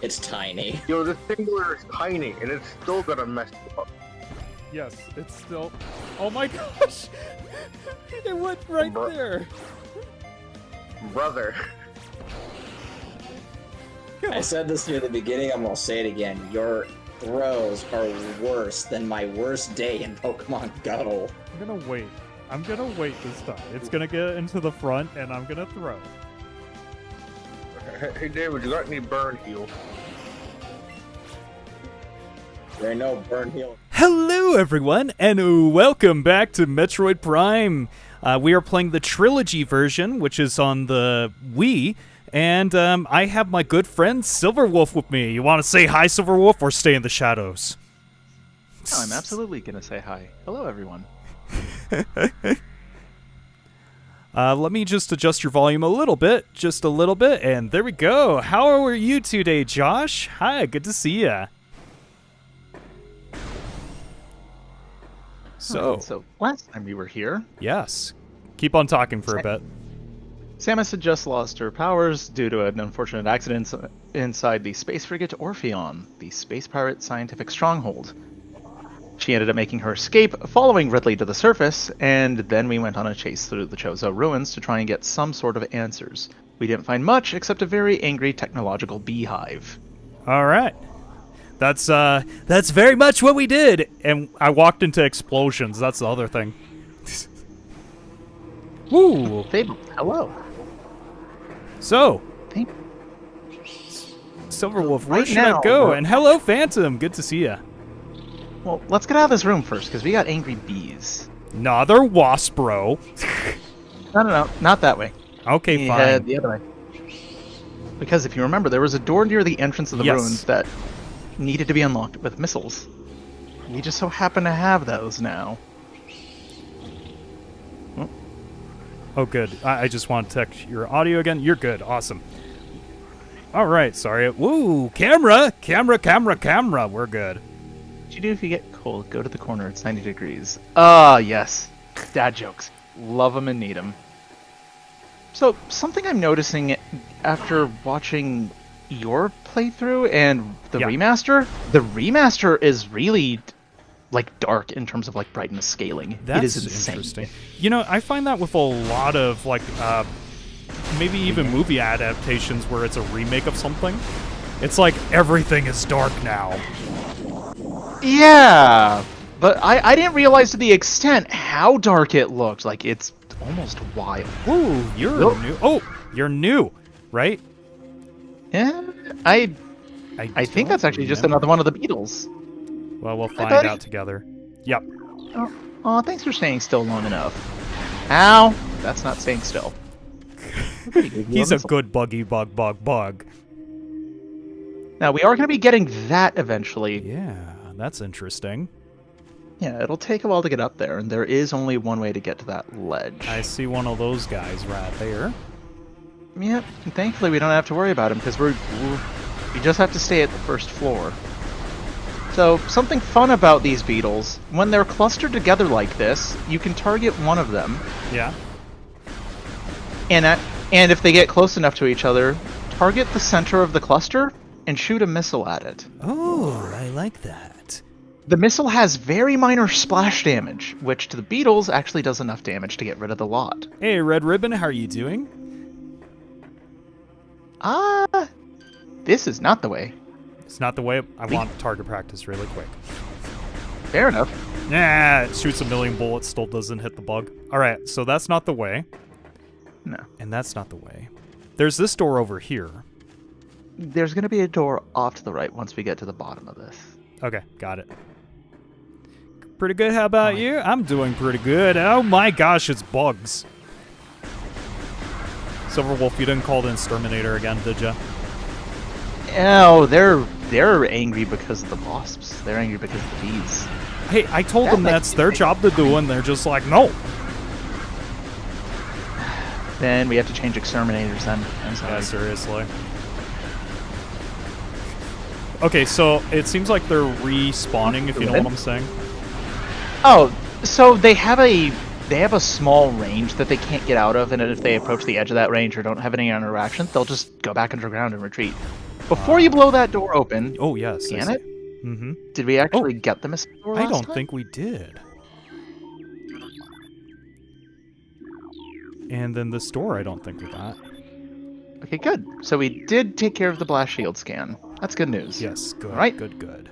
It's tiny. Yo, this singular is tiny, and it's still gonna mess you up. Yes, it's still... Oh my gosh! It went right there! Brother. I said this near the beginning, I'm gonna say it again. Your throws are worse than my worst day in Pokemon Go. I'm gonna wait. I'm gonna wait this time. It's gonna get into the front, and I'm gonna throw. Hey, David, you got any burn heal? There ain't no burn heal. Hello, everyone, and welcome back to Metroid Prime. We are playing the Trilogy version, which is on the Wii, and I have my good friend Silverwolf with me. You want to say hi, Silverwolf, or stay in the shadows? No, I'm absolutely going to say hi. Hello, everyone. Let me just adjust your volume a little bit, just a little bit, and there we go. How are you today, Josh? Hi, good to see ya. So last time we were here, yes. Keep on talking for a bit. Samus had just lost her powers due to an unfortunate accident inside the space frigate Orpheon, the space pirate scientific stronghold. She ended up making her escape, following Ridley to the surface, and then we went on a chase through the Chozo ruins to try and get some sort of answers. We didn't find much except a very angry technological beehive. All right. That's very much what we did. And I walked into explosions. That's the other thing. Woo! Fable, hello. So, Thank Silverwolf, where Right should I now, go? we're- And hello, Phantom. Good to see ya. Well, let's get out of this room first, because we got angry bees. Nah, they're wasp, bro. No, not that way. Okay, fine. The other way. Because if you remember, there was a door near the entrance of the Yes. ruins that needed to be unlocked with missiles. We just so happen to have those now. Oh, good. I just want to check your audio again. You're good. Awesome. All right. Sorry. Woo! Camera! Camera! We're good. What you do if you get cold? Go to the corner. It's 90 degrees. Ah, yes. Dad jokes. Love them and need them. So, something I'm noticing after watching your playthrough and the remaster is really like dark in terms of like brightness scaling. That's it is insane. interesting. You know, I find that with a lot of like maybe even movie adaptations where it's a remake of something. It's like everything is dark now. Yeah, but I didn't realize to the extent how dark it looked. Like, it's almost wild. Ooh, you're new. Oh, you're new, right? Yeah, I think that's actually just another one of the Beatles. Well, we'll Hi, find buddy. out together. Yep. Oh, thanks for staying still long enough. Ow, that's not staying still. He's a good buggy bug. Now, we are going to be getting that eventually. Yeah, that's interesting. Yeah, it'll take a while to get up there, and there is only one way to get to that ledge. I see one of those guys right there. Yep, and thankfully we don't have to worry about him, because we just have to stay at the first floor. So, something fun about these beetles, when they're clustered together like this, you can target one of them, Yeah. and if they get close enough to each other, target the center of the cluster and shoot a missile at it. Oh, I like that. The missile has very minor splash damage, which to the beetles actually does enough damage to get rid of the lot. Hey, Red Ribbon, how are you doing? This is not the way. It's not the way I want target practice really quick. Fair enough. Nah, it shoots a million bullets, still doesn't hit the bug. Alright, so that's not the way. No. And that's not the way. There's this door over here. There's going to be a door off to the right once we get to the bottom of this. Okay, got it. Pretty good, how about you? I'm doing pretty good. Oh my gosh, it's bugs. Silverwolf, you didn't call the Exterminator again, did ya? Oh, they're angry because of the wasps. They're angry because of the bees. Hey, I told them that's their job to do, and they're just like, no. Then we have to change exterminators then. I'm sorry. Yeah, seriously. Okay, so it seems like they're respawning, if you know what I'm saying. Oh, so they have a small range that they can't get out of, and if they approach the edge of that range or don't have any interaction, they'll just go back underground and retreat. Before you blow that door open, Oh, yes. scan it? Mm-hmm. Did we actually get the missile door I last don't time? think we did. And then this door, I don't think we got. Okay, good. So we did take care of the blast shield scan. That's good news. Yes, good, All right. good.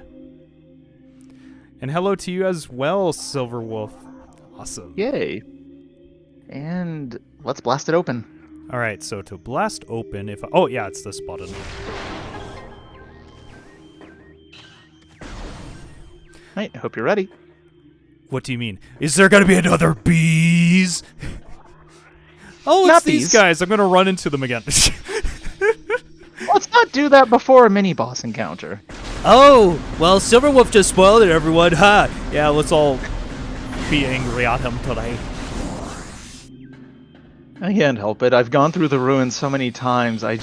And hello to you as well, Silver Wolf. Awesome. Yay. And let's blast it open. All right, so to blast open, if oh yeah, it's this button. Right, I hope you're ready. What do you mean? Is there gonna be another bees? Oh, it's Not these bees. guys. I'm gonna run into them again. Let's not do that before a mini-boss encounter. Oh, well, Silverwolf just spoiled it, everyone. Ha! Yeah, let's all be angry at him today. I can't help it. I've gone through the ruins so many times. I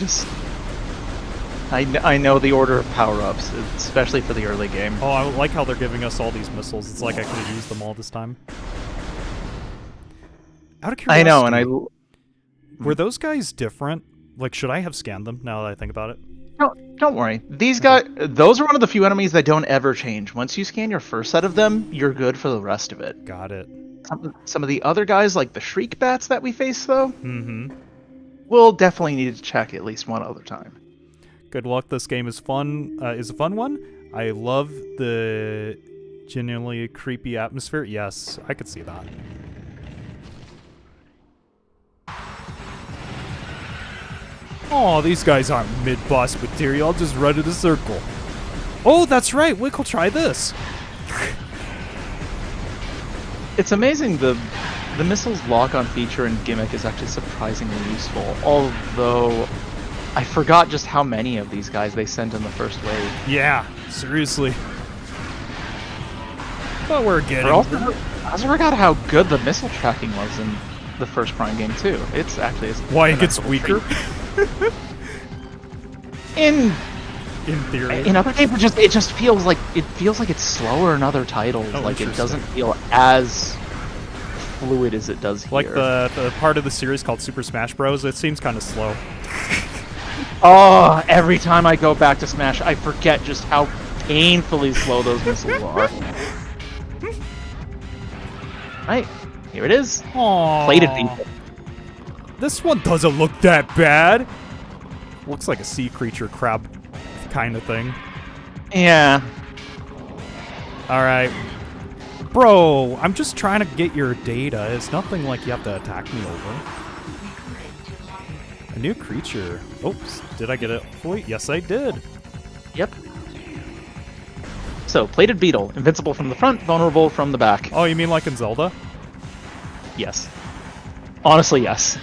know the order of power-ups, especially for the early game. Oh, I like how they're giving us all these missiles. It's like I could have used them all this time. Out of curiosity, I know, and were those guys different? Like, should I have scanned them now that I think about it? don't worry. These guys, those are one of the few enemies that don't ever change. Once you scan your first set of them, you're good for the rest of it. Got it. Some of the other guys, like the Shriek Bats that we face, though, Mm-hmm. we'll definitely need to check at least one other time. Good luck. This game is fun. Is a fun one. I love the genuinely creepy atmosphere. Yes, I could see that. Oh, these guys aren't mid-boss material. I'll just run in a circle. Oh, that's right. We could try this. It's amazing the missile's lock-on feature and gimmick is actually surprisingly useful. Although I forgot just how many of these guys they sent in the first wave. Yeah, seriously. But we're getting. I also forgot how good the missile tracking was in the first Prime game too. It's actually Why it gets weaker? in theory. In other games, it just feels like it's slower in other titles. Oh, like it interesting. doesn't feel as fluid as it does here. Like the part of the series called Super Smash Bros. It seems kind of slow. Oh, every time I go back to Smash, I forget just how painfully slow those missiles are. Right, here it is. Aww. Plated people. This one doesn't look that bad. Looks like a sea creature crab kind of thing. Yeah. Alright. Bro, I'm just trying to get your data. It's nothing like you have to attack me over. A new creature. Oops. Did I get it fully? Yes, I did. Yep. So, plated beetle, invincible from the front, vulnerable from the back. Oh, you mean like in Zelda? Yes. Honestly, yes.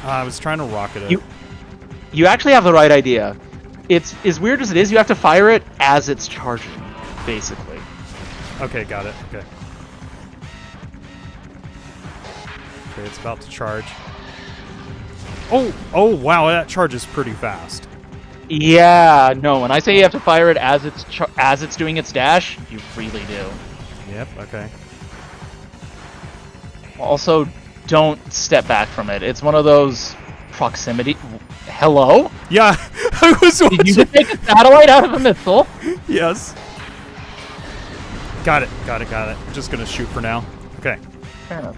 I was trying to rocket it. You actually have the right idea. It's as weird as it is, you have to fire it as it's charging, basically. Okay, got it. Okay. Okay, it's about to charge. Oh, wow, that charges pretty fast. Yeah, no, when I say you have to fire it as it's doing its dash, you really do. Yep, okay. Also, don't step back from it. It's one of those proximity... Hello? Yeah, I was Did you watching. just take a satellite out of a missile? Yes. Got it. I'm just gonna shoot for now. Okay. Fair enough.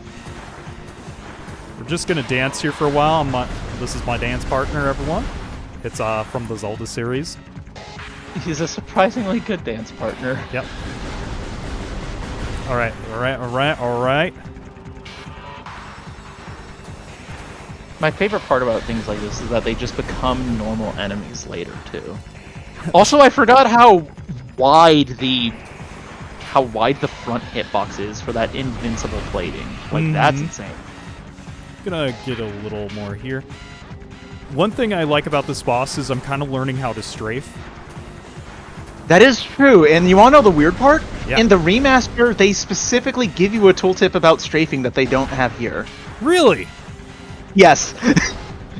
We're just gonna dance here for a while. This is my dance partner, everyone. It's from the Zelda series. He's a surprisingly good dance partner. Yep. All right. My favorite part about things like this is that they just become normal enemies later, too. Also, I forgot how wide the front hitbox is for that invincible plating. Like, that's insane. Gonna get a little more here. One thing I like about this boss is I'm kind of learning how to strafe. That is true, and you want to know the weird part? Yeah. In the remaster, they specifically give you a tooltip about strafing that they don't have here. Really? Yes.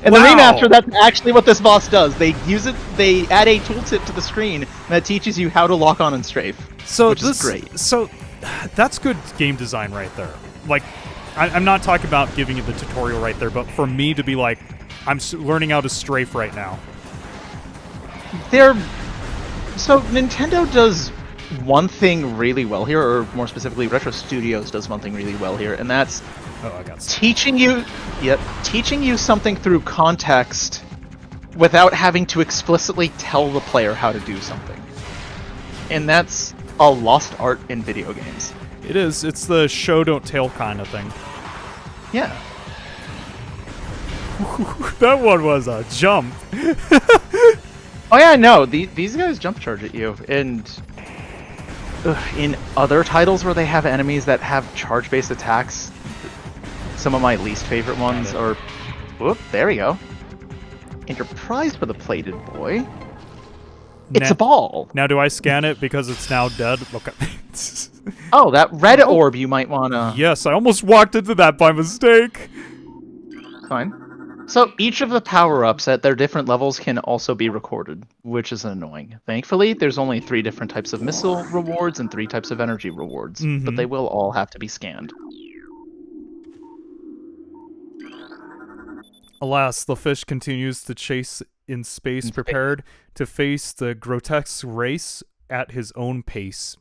In the Wow. remaster, that's actually what this boss does. They add a tooltip to the screen that teaches you how to lock on and strafe. So which this is great. So that's good game design right there. Like, I'm not talking about giving you the tutorial right there, but for me to be like, I'm learning how to strafe right now. So Nintendo does one thing really well here, or more specifically, Retro Studios does one thing really well here, and that's I got some. teaching you something through context without having to explicitly tell the player how to do something. And that's a lost art in video games. It is. It's the show don't tell kind of thing. Yeah. That one was a jump. Oh yeah, no, these guys jump charge at you, and in other titles where they have enemies that have charge-based attacks, some of my least favorite ones are... Whoop, there we go. And your prize for the plated boy... It's a ball! Now do I scan it because it's now dead? Okay. Oh, that red orb you might wanna... Yes, I almost walked into that by mistake. Fine. So each of the power-ups at their different levels can also be recorded, which is annoying. Thankfully, there's only 3 different types of missile rewards and 3 types of energy rewards, but they will all have to be scanned. Alas, the fish continues to chase in space, prepared to face the grotesque race at his own pace.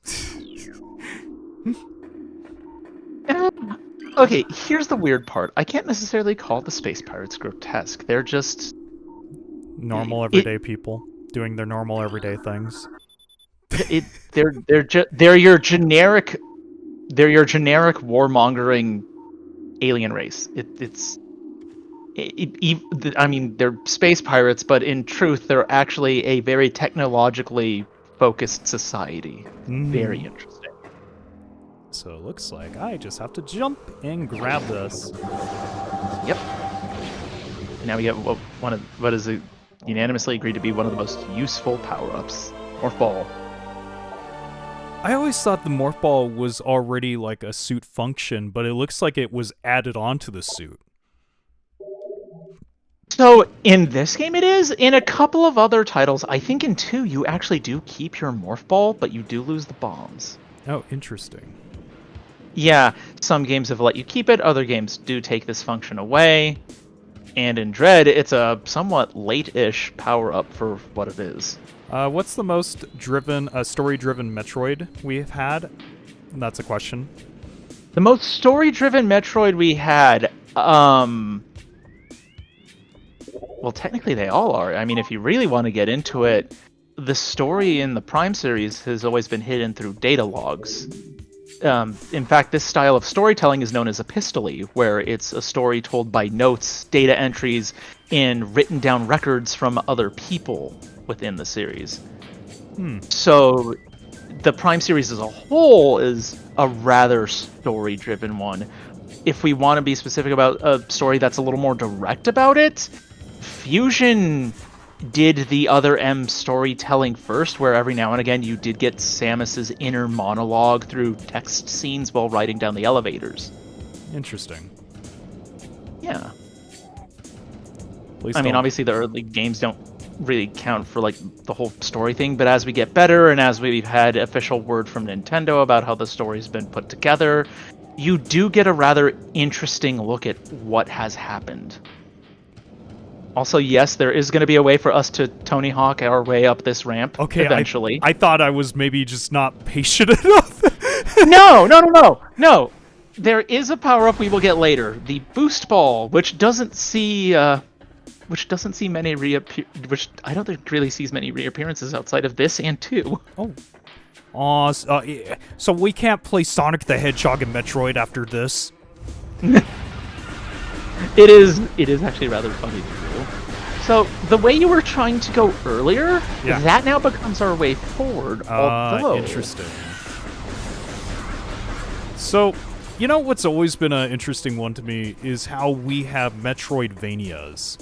Okay, here's the weird part. I can't necessarily call the space pirates grotesque. They're just Normal everyday people doing their normal everyday things. they're your generic warmongering alien race. I mean, they're space pirates, but in truth, they're actually a very technologically focused society. Very interesting. So it looks like I just have to jump and grab this. Yep. Now we get what is unanimously agreed to be one of the most useful power-ups. Morph Ball. I always thought the Morph Ball was already like a suit function, but it looks like it was added onto the suit. So in this game it is. In a couple of other titles, I think in 2 you actually do keep your Morph Ball, but you do lose the bombs. Oh, interesting. Yeah, some games have let you keep it, other games do take this function away. And in Dread, it's a somewhat late-ish power-up for what it is. What's the most story-driven Metroid we've had? That's a question. The most story-driven Metroid we had, well, technically they all are. I mean, if you really want to get into it, the story in the Prime series has always been hidden through data logs. In fact, this style of storytelling is known as epistole, where it's a story told by notes, data entries, and written down records from other people within the series. So the Prime series as a whole is a rather story-driven one. If we want to be specific about a story that's a little more direct about it, Fusion did the other M storytelling first, where every now and again you did get Samus's inner monologue through text scenes while riding down the elevators. Interesting. Yeah. Please I mean, don't- obviously the early games don't really count for like the whole story thing, but as we get better and as we've had official word from Nintendo about how the story's been put together, you do get a rather interesting look at what has happened. Also, yes, there is going to be a way for us to Tony Hawk our way up this ramp eventually. I thought I was maybe just not patient enough. No. There is a power-up we will get later, the Boost Ball, which doesn't see many which I don't think really sees many reappearances outside of this and 2. Oh. Yeah. So we can't play Sonic the Hedgehog and Metroid after this. It is actually rather funny to do. So the way you were trying to go earlier, that now becomes our way forward. Although interesting. So, you know what's always been an interesting one to me is how we have Metroidvanias.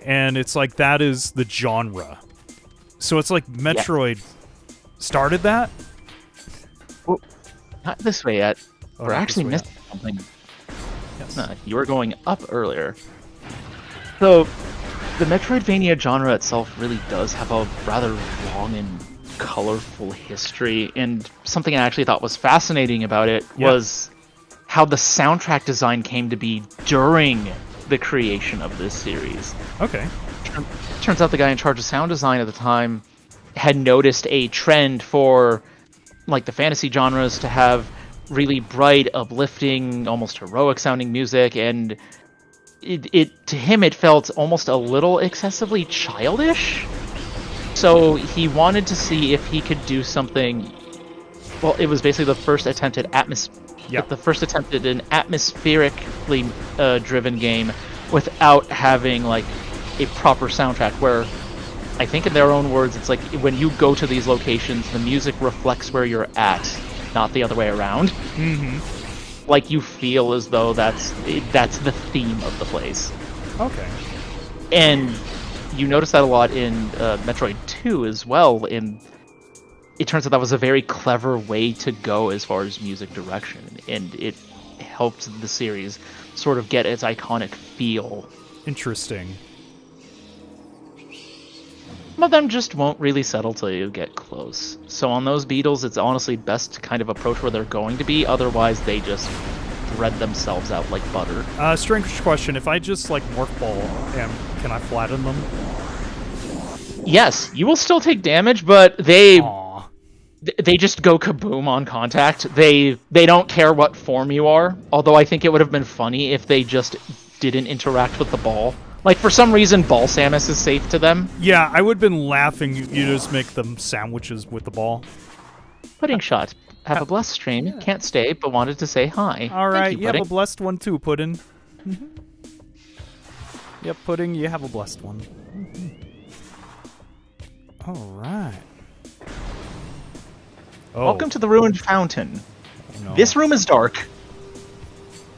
And it's like that is the genre. So it's like Metroid started that? Well, not this way yet. We're not actually this way missing something. Yes. You were going up earlier. So, the Metroidvania genre itself really does have a rather long and colorful history, and something I actually thought was fascinating about it was how the soundtrack design came to be during the creation of this series. Okay. turns out the guy in charge of sound design at the time had noticed a trend for like the fantasy genres to have really bright, uplifting, almost heroic sounding music, and it to him it felt almost a little excessively childish. So he wanted to see if he could do something. Well, it was basically the first attempt at the first attempt at an atmospherically driven game without having like a proper soundtrack. Where I think in their own words, it's like when you go to these locations, the music reflects where you're at, not the other way around. Mm-hmm. Like you feel as though that's the theme of the place. Okay. And you notice that a lot in Metroid 2 as well. And it turns out that was a very clever way to go as far as music direction, and it helped the series sort of get its iconic feel. Interesting. Some of them just won't really settle till you get close. So on those beetles, it's honestly best to kind of approach where they're going to be, otherwise they just thread themselves out like butter. Strange question, if I just like Morph Ball, can I flatten them? Yes, you will still take damage, but they Aww. they just go kaboom on contact. They don't care what form you are, although I think it would have been funny if they just didn't interact with the ball. Like, for some reason, Ball Samus is safe to them. Yeah, I would have been laughing. You just make them sandwiches with the ball. Pudding shot. Have a blessed stream. Yeah. Can't stay, but wanted to say hi. All right, you have a blessed one too, Pudding. Mm-hmm. Yep, Pudding, you have a blessed one. Mm-hmm. All right. Oh. Welcome to the Ruined Fountain. Oh, no. This room is dark,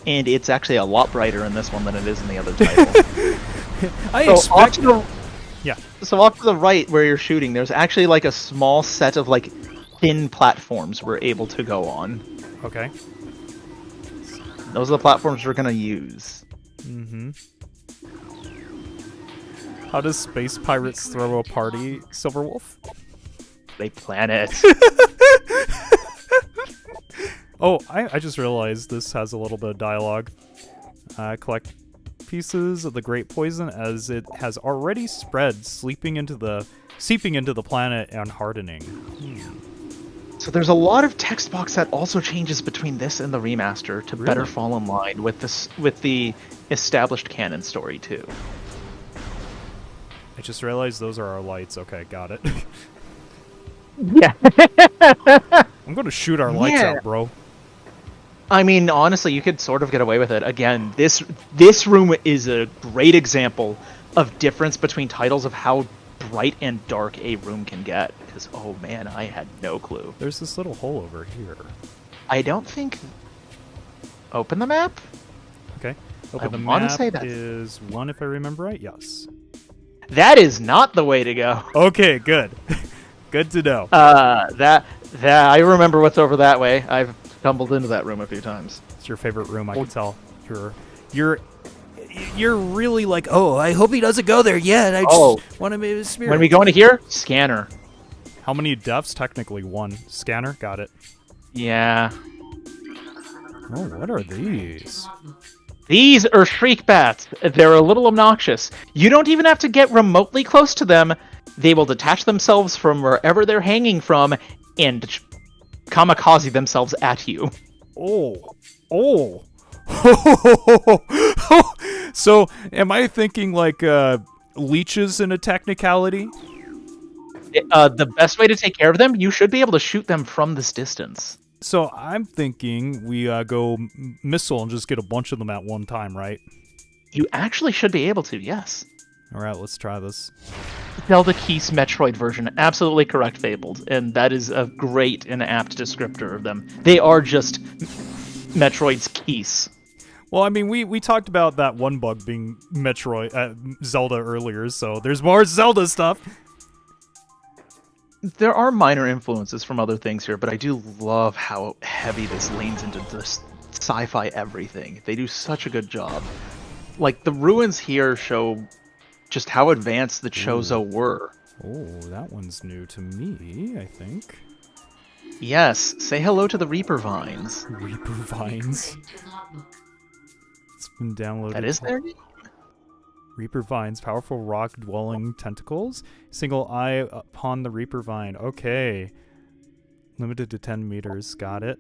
and it's actually a lot brighter in this one than it is in the other title. Yeah. So off to the right where you're shooting, there's actually like a small set of like thin platforms we're able to go on. Okay. Those are the platforms we're gonna use. Mm-hmm. How does Space Pirates throw a party, Silverwolf? They plan it. Oh, I just realized this has a little bit of dialogue. Collect pieces of the Great Poison as it has already spread, seeping into the planet and hardening. So there's a lot of text box that also changes between this and the remaster to better fall in line with the established canon story too. I just realized those are our lights. Okay, got it. Yeah. I'm gonna shoot our lights out, bro. I mean, honestly, you could sort of get away with it. Again, this room is a great example of difference between titles of how bright and dark a room can get. Because, oh man, I had no clue. There's this little hole over here. I don't think... Open the map? Okay. Open the wanna map say that is 1 if I remember right. Yes. That is not the way to go. Okay, good. Good to know. That I remember what's over that way. I've stumbled into that room a few times. It's your favorite room, I can tell. You're really like, oh, I hope he doesn't go there yet. I just want to make his spirit. When we go into here, scanner. How many deaths? Technically 1. Scanner, got it. Yeah. Oh, what are these? These are shriek bats. They're a little obnoxious. You don't even have to get remotely close to them. They will detach themselves from wherever they're hanging from and kamikaze themselves at you. Oh. So, am I thinking like leeches in a technicality? The best way to take care of them, you should be able to shoot them from this distance. So, I'm thinking we go missile and just get a bunch of them at one time, right? You actually should be able to, yes. Alright, let's try this. Zelda Keys Metroid version, absolutely correct, Fabled, and that is a great and apt descriptor of them. They are just Metroid's keys. Well, I mean, we talked about that one bug being Metroid, Zelda earlier, so there's more Zelda stuff. There are minor influences from other things here, but I do love how heavy this leans into this sci-fi everything. They do such a good job. Like, the ruins here show just how advanced the Chozo were. Oh, that one's new to me, I think. Yes, say hello to the Reaper Vines. Reaper Vines? It's been downloaded. That is their name? Reaper vines, powerful rock-dwelling tentacles. Single eye upon the Reaper vine. Okay. Limited to 10 meters. Got it.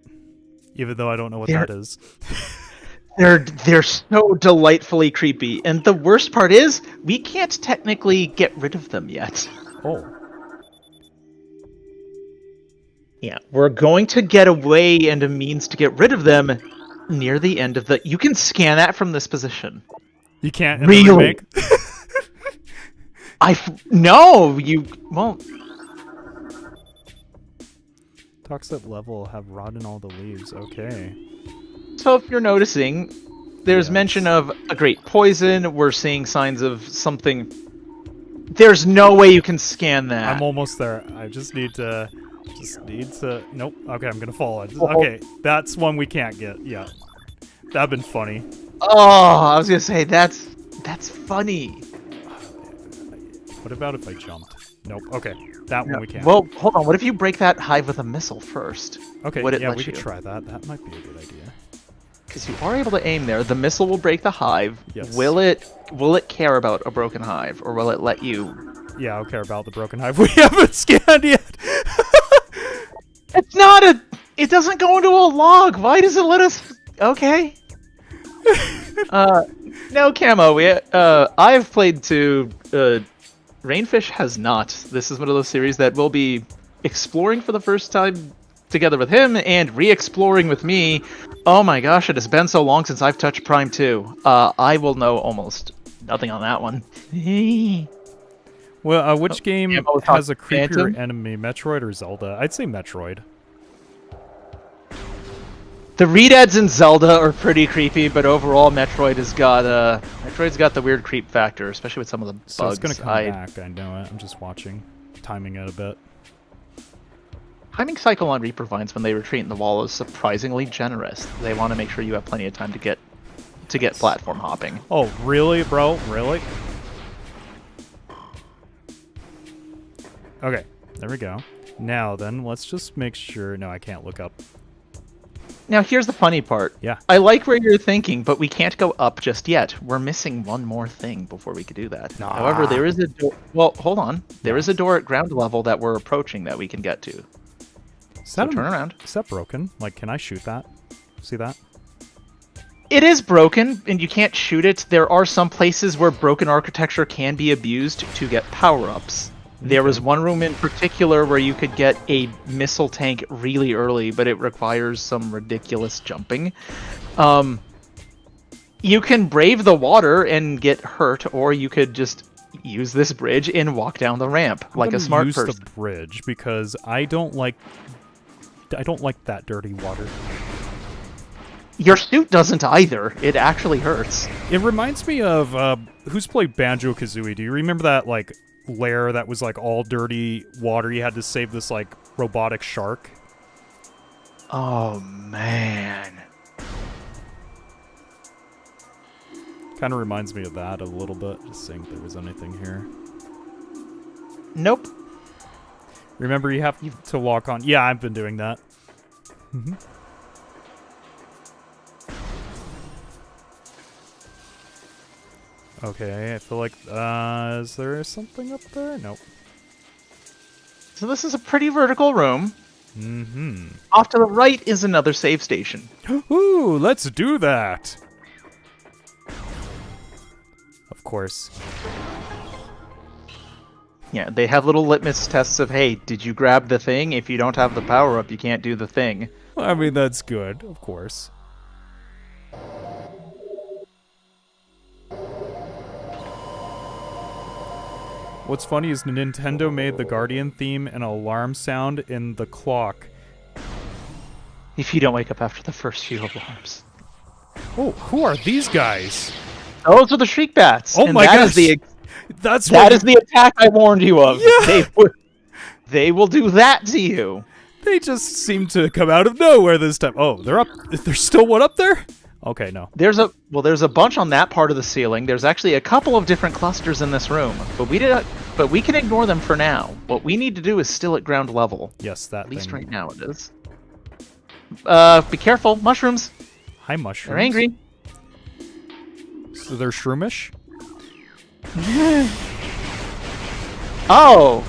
Even though I don't know what that is. They're so delightfully creepy, and the worst part is we can't technically get rid of them yet. Oh. Yeah, we're going to get a way and a means to get rid of them near the end of the... You can scan that from this position. You can't in really? the remake? No, you won't. Toxic level have rotten all the leaves. Okay. So if you're noticing, there's mention of a great poison. We're seeing signs of something. There's no way you can scan that. I'm almost there. I just need to... Nope. Okay, I'm gonna fall. Okay, that's one we can't get. Yeah. That'd been funny. Oh, I was gonna say, that's funny. What about if I jumped? Nope. Okay, that one we can't. Well, hold on. What if you break that hive with a missile first? Okay, Would it yeah, let we you? could try that. That might be a good idea. Because you are able to aim there. The missile will break the hive. Yes. Will it care about a broken hive, or will it let you? Yeah, I'll care about the broken hive we haven't scanned yet. It's not a. It doesn't go into a log. Why does it let us? Okay. No camo. I've played to. Rainfish has not. This is one of those series that we'll be exploring for the first time together with him and re-exploring with me. Oh my gosh, it has been so long since I've touched Prime 2. I will know almost nothing on that one. Well, which game has a creepier Phantom? enemy, Metroid or Zelda? I'd say Metroid. The Redeads in Zelda are pretty creepy, but overall Metroid's got the weird creep factor, especially with some of the bugs. So it's gonna come back, I know it. I'm just watching. Timing it a bit. Timing cycle on Reaper Vines when they retreat in the wall is surprisingly generous. They want to make sure you have plenty of time to get platform hopping. Oh, really, bro? Really? Okay, there we go. Now then, let's just make sure... No, I can't look up. Now here's the funny part. Yeah. I like where you're thinking, but we can't go up just yet. We're missing one more thing before we could do that. Nah. However, there is a door... Well, hold on. There is a door at ground level that we're approaching that we can get to. So turn around. Is that broken? Like, can I shoot that? See that? It is broken, and you can't shoot it. There are some places where broken architecture can be abused to get power-ups. There was one room in particular where you could get a missile tank really early, but it requires some ridiculous jumping. You can brave the water and get hurt, or you could just use this bridge and walk down the ramp like a smart person. Use the bridge because I don't like that dirty water. Your suit doesn't either. It actually hurts. It reminds me of who's played Banjo-Kazooie? Do you remember that like lair that was like all dirty water? You had to save this like robotic shark. Oh man. Kind of reminds me of that a little bit. Just seeing if there was anything here. Nope. Remember, you have to walk on... Yeah, I've been doing that. Mm-hmm. Okay, I feel like... is there something up there? Nope. So this is a pretty vertical room. Mm-hmm. Off to the right is another save station. Ooh, let's do that! Of course. Yeah, they have little litmus tests of, hey, did you grab the thing? If you don't have the power-up, you can't do the thing. Well, I mean, that's good, of course. What's funny is Nintendo made the Guardian theme an alarm sound in the clock. If you don't wake up after the first few alarms. Oh, who are these guys? Those are the Shriek Bats. Oh my gosh! That is the attack I warned you of. Yeah! They will do that to you. They just seem to come out of nowhere this time. Oh, they're up. There's still one up there? Okay, no. There's a bunch on that part of the ceiling. There's actually a couple of different clusters in this room, but we can ignore them for now. What we need to do is still at ground level. Yes, that At least thing. right now it is. Be careful, mushrooms. Hi, mushrooms. They're angry. So they're shroomish? Oh!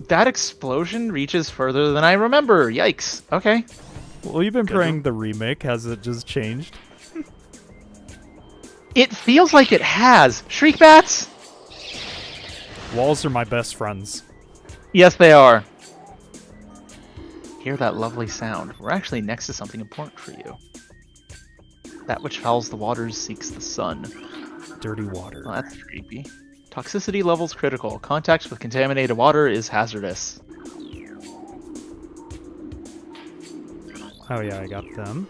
That explosion reaches further than I remember. Yikes. Okay. Well, you've been Good. playing the remake. Has it just changed? It feels like it has. Shriek bats? Walls are my best friends. Yes, they are. Hear that lovely sound. We're actually next to something important for you. That which fouls the waters seeks the sun. Dirty water. Well, that's creepy. Toxicity levels critical. Contact with contaminated water is hazardous. Oh yeah, I got them.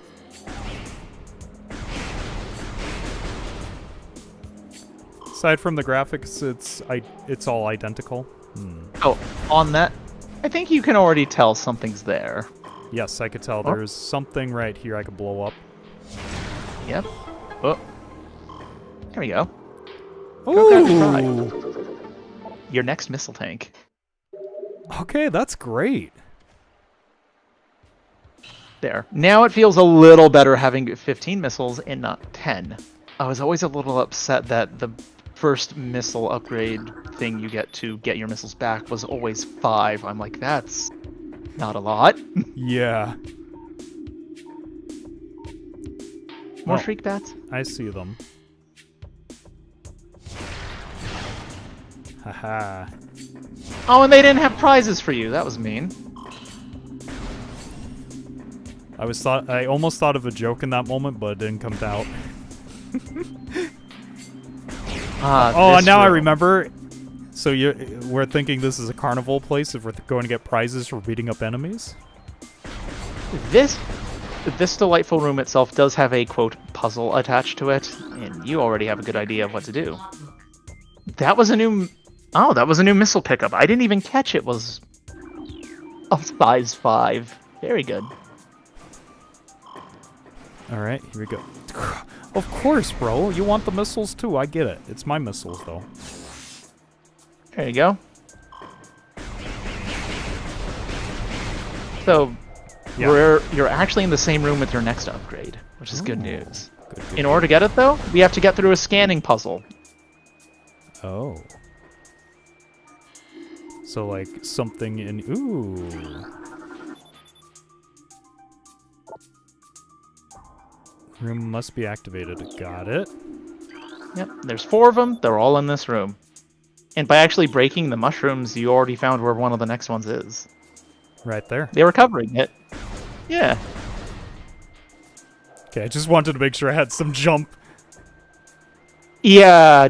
Aside from the graphics, it's all identical. Oh, on that, I think you can already tell something's there. Yes, I could tell Oh. there's something right here I could blow up. Yep. Oh. There we go. Go grab Ooh! try. Your next missile tank. Okay, that's great. There. Now it feels a little better having 15 missiles and not 10. I was always a little upset that the first missile upgrade thing you get to get your missiles back was always 5. I'm like, that's not a lot. Yeah. More Oh. shriek bats? I see them. Haha. Oh, and they didn't have prizes for you. That was mean. I almost thought of a joke in that moment, but it didn't come out. Oh, This now I room. remember. So we're thinking this is a carnival place if we're going to get prizes for beating up enemies? This delightful room itself does have a, quote, puzzle attached to it, and you already have a good idea of what to do. That was a new... Oh, that was a new missile pickup. I didn't even catch it was a size 5. Very good. Alright, here we go. Of course, bro. You want the missiles too. I get it. It's my missiles, though. There you go. So, Yeah. you're actually in the same room with your next upgrade, which is good news. Good. In order to get it, though, we have to get through a scanning puzzle. Oh. So, like, something in... Ooh. Room must be activated. Got it. Yep, there's 4 of them. They're all in this room. And by actually breaking the mushrooms, you already found where one of the next ones is. Right there. They were covering it. Yeah. Okay, I just wanted to make sure I had some jump. Yeah,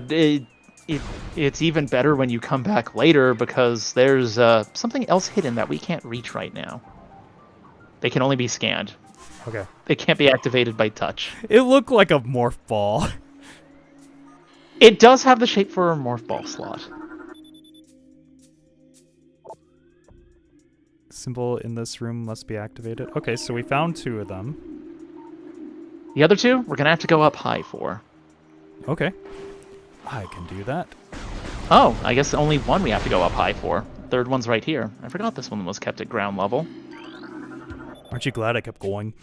it's even better when you come back later because there's something else hidden that we can't reach right now. They can only be scanned. Okay. They can't be activated by touch. It looked like a morph ball. It does have the shape for a morph ball slot. Symbol in this room must be activated. Okay, so we found 2 of them. The other 2, we're going to have to go up high for. Okay. I can do that. Oh, I guess only one we have to go up high for. Third one's right here. I forgot this one was kept at ground level. Aren't you glad I kept going?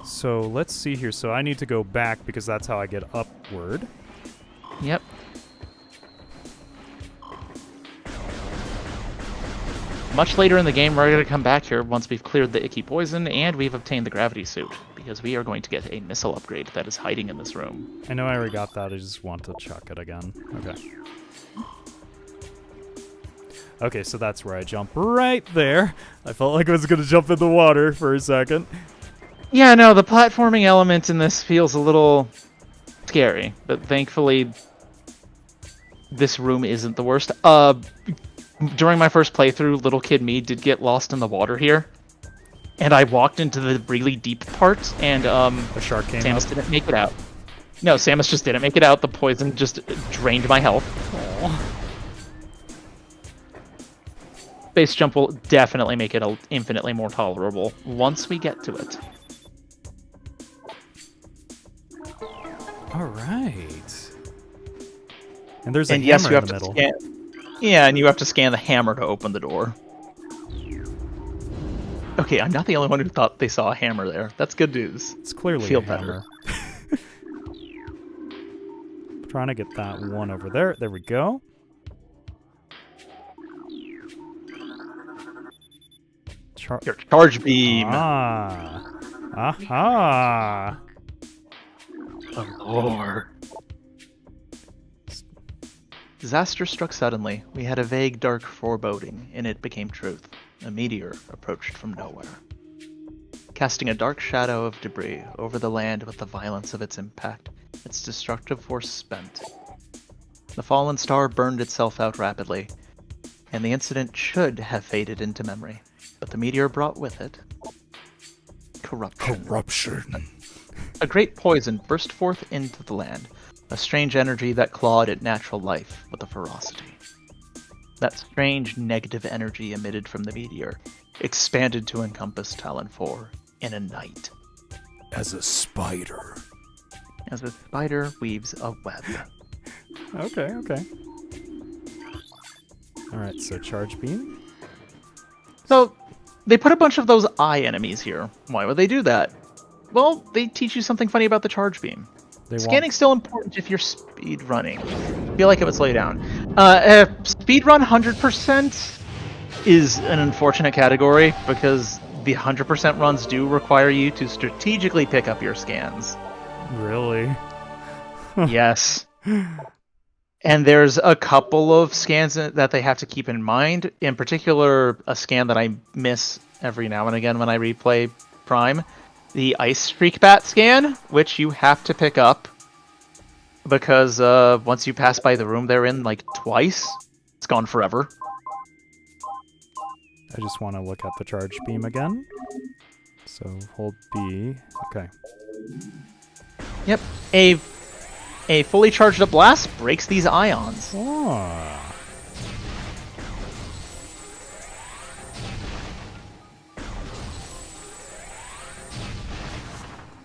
So let's see here. So I need to go back because that's how I get upward. Yep. Much later in the game, we're going to come back here once we've cleared the icky poison and we've obtained the gravity suit, because we are going to get a missile upgrade that is hiding in this room. I know I already got that. I just want to chuck it again. Okay. Okay, so that's where I jump right there. I felt like I was going to jump in the water for a second. Yeah, no, the platforming element in this feels a little scary, but thankfully this room isn't the worst. During my first playthrough, little kid me did get lost in the water here, and I walked into the really deep parts, and A shark came Samus up. didn't make it out. No, Samus just didn't make it out. The poison just drained my health. Base jump will definitely make it infinitely more tolerable once we get to it. All right. And there's a And hammer yes, you in have the to middle. scan. Yeah, and you have to scan the hammer to open the door. Okay, I'm not the only one who thought they saw a hammer there. That's good news. It's clearly Feel a hammer. Trying to get that one over there. There we go. Your charge beam. Ah. Aha. Of lore. Disaster struck suddenly. We had a vague, dark foreboding, and it became truth. A meteor approached from nowhere, casting a dark shadow of debris over the land with the violence of its impact, its destructive force spent. The fallen star burned itself out rapidly, and the incident should have faded into memory. But the meteor brought with it corruption. A great poison burst forth into the land, a strange energy that clawed at natural life with a ferocity. That strange negative energy emitted from the meteor expanded to encompass Talon 4 in a night. As a spider. As a spider weaves a web. Okay. Alright, so charge beam. So, they put a bunch of those eye enemies here. Why would they do that? Well, they teach you something funny about the charge beam. Scanning's still important if you're speed running. I feel like it would slow you down. Speed run 100% is an unfortunate category because the 100% runs do require you to strategically pick up your scans. Really? Yes. And there's a couple of scans that they have to keep in mind. In particular, a scan that I miss every now and again when I replay Prime. The Ice Streak Bat scan, which you have to pick up because once you pass by the room they're in like twice, it's gone forever. I just want to look at the charge beam again. So hold B. Okay. Yep. A fully charged up blast breaks these ions. Oh.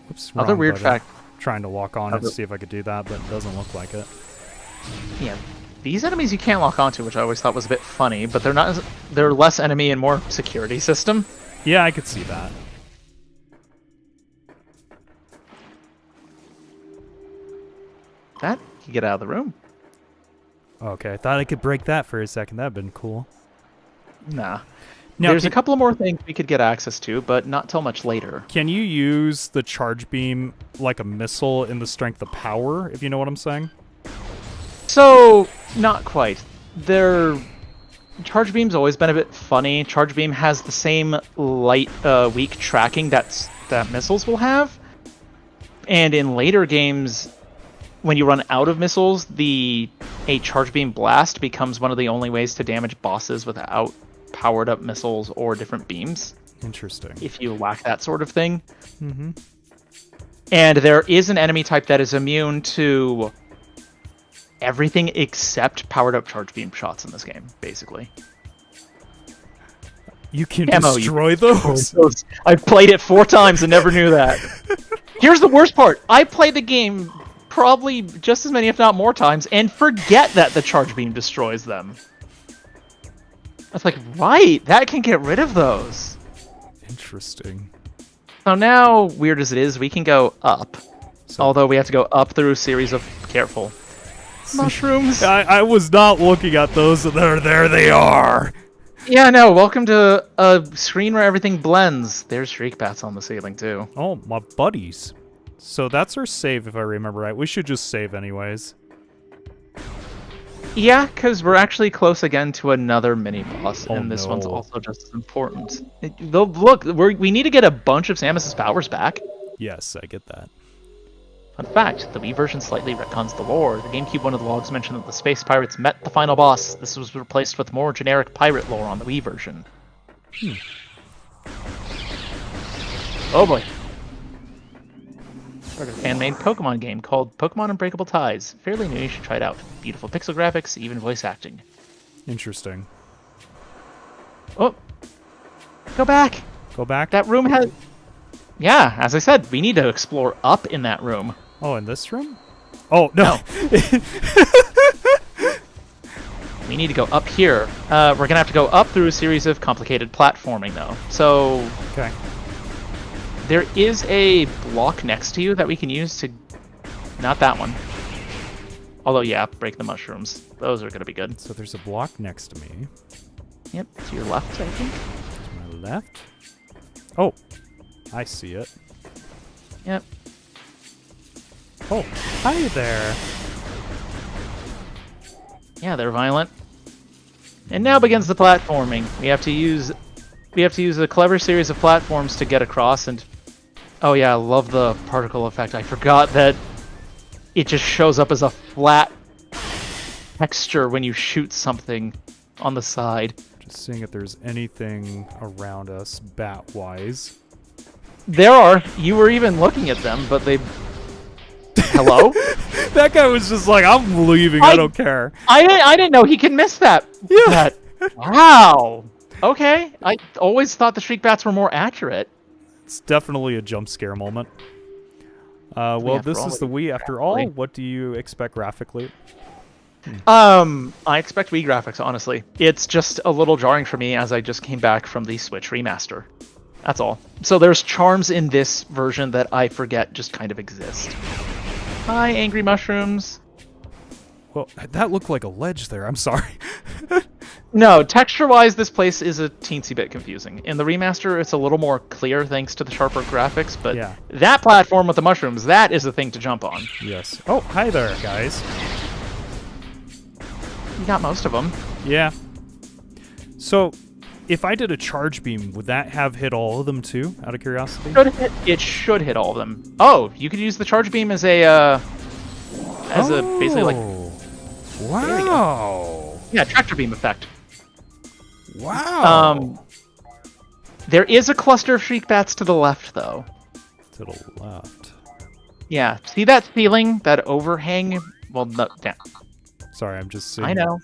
Oops, Other wrong weird button. fact. Trying to lock on it to see if I could do that, but it doesn't look like it. Yeah, these enemies you can't lock onto, which I always thought was a bit funny, but they're not. They're less enemy and more security system. Yeah, I could see that. That you get out of the room. Okay, I thought I could break that for a second. That'd been cool. Nah. Now, There's a couple of more things we could get access to, but not till much later. Can you use the charge beam like a missile in the strength of power, if you know what I'm saying? So, not quite. Their charge beam's always been a bit funny. Charge beam has the same light, weak tracking that missiles will have. And in later games, when you run out of missiles, a charge beam blast becomes one of the only ways to damage bosses without powered up missiles or different beams. Interesting. If you lack that sort of thing. Mm-hmm. And there is an enemy type that is immune to everything except powered up charge beam shots in this game, basically. You can destroy those? I've played it 4 times and never knew that. Here's the worst part. I played the game probably just as many, if not more times, and forget that the charge beam destroys them. I was like, right, that can get rid of those. Interesting. So now, weird as it is, we can go up. Although we have to go up through a series of, careful, mushrooms. I was not looking at those, and there they are. Yeah, no, welcome to a screen where everything blends. There's shriek bats on the ceiling, too. Oh, my buddies. So that's our save, if I remember right. We should just save anyways. Yeah, because we're actually close again to another mini-boss, and this one's no. also just as important. Look, we need to get a bunch of Samus's powers back. Yes, I get that. Fun fact, the Wii version slightly retcons the lore. The GameCube one of the logs mentioned that the space pirates met the final boss. This was replaced with more generic pirate lore on the Wii version. Oh boy. A fan-made Pokemon game called Pokemon Unbreakable Ties. Fairly new, you should try it out. Beautiful pixel graphics, even voice acting. Interesting. Oh! Go back! Go back? That room has... Yeah, as I said, we need to explore up in that room. Oh, in this room? Oh, no. We need to go up here. We're going to have to go up through a series of complicated platforming, though. So... Okay. There is a block next to you that we can use to... Not that one. Although, yeah, break the mushrooms. Those are going to be good. So there's a block next to me. Yep, to your left, I think. To my left. Oh, I see it. Yep. Oh, hi there. Yeah, they're violent. And now begins the platforming. We have to use a clever series of platforms to get across. And oh yeah, I love the particle effect. I forgot that it just shows up as a flat texture when you shoot something on the side. Just seeing if there's anything around us bat-wise. There are. You were even looking at them, but they... Hello? That guy was just like, I'm leaving, I don't care. I didn't know he could miss that. Yeah. Wow. Okay. I always thought the Shriek Bats were more accurate. It's definitely a jump scare moment. Well, this is the Wii after all. What do you expect graphically? I expect Wii graphics, honestly. It's just a little jarring for me as I just came back from the Switch remaster. That's all. So there's charms in this version that I forget just kind of exist. Hi, Angry Mushrooms. Well, that looked like a ledge there. I'm sorry. No, texture-wise, this place is a teensy bit confusing. In the remaster, it's a little more clear thanks to the sharper graphics, but yeah. That platform with the mushrooms, that is the thing to jump on. Yes. Oh, hi there, guys. You got most of them. Yeah. So, if I did a charge beam, would that have hit all of them too, out of curiosity? It should hit all of them. Oh, you could use the charge beam as a basically like... Wow. Yeah, tractor beam effect. Wow. There is a cluster of Shriek Bats to the left, though. To the left. Yeah, see that ceiling, that overhang? Well, no, down. Sorry, I'm just seeing. I know.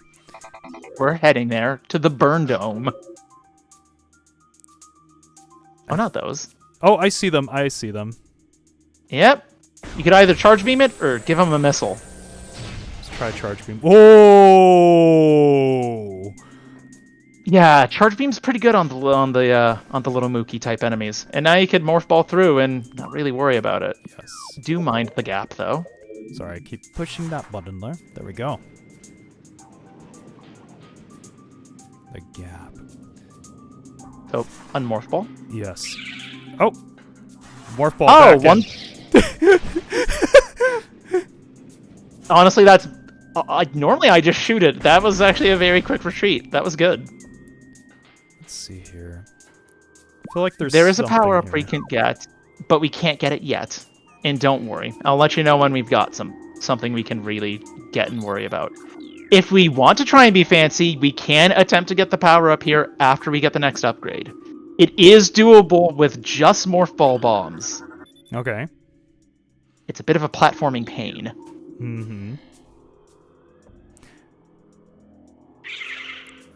We're heading there, to the burn dome. Oh, not those. Oh, I see them. I see them. Yep. You could either charge beam it or give them a missile. Let's try charge beam. Oh! Yeah, charge beam's pretty good on the little Mookie type enemies, and now you could morph ball through and not really worry about it. Yes. Do mind the gap though. Sorry, I keep pushing that button there. There we go. The gap. So unmorph ball. Yes. Oh, morph ball. Oh, back in. Honestly, that's. Normally I just shoot it. That was actually a very quick retreat. That was good. Let's see here. I feel like There is a power up here. we can get, but we can't get it yet. And don't worry, I'll let you know when we've got something we can really get and worry about. If we want to try and be fancy, we can attempt to get the power up here after we get the next upgrade. It is doable with just morph ball bombs. Okay. It's a bit of a platforming pain. Mm-hmm.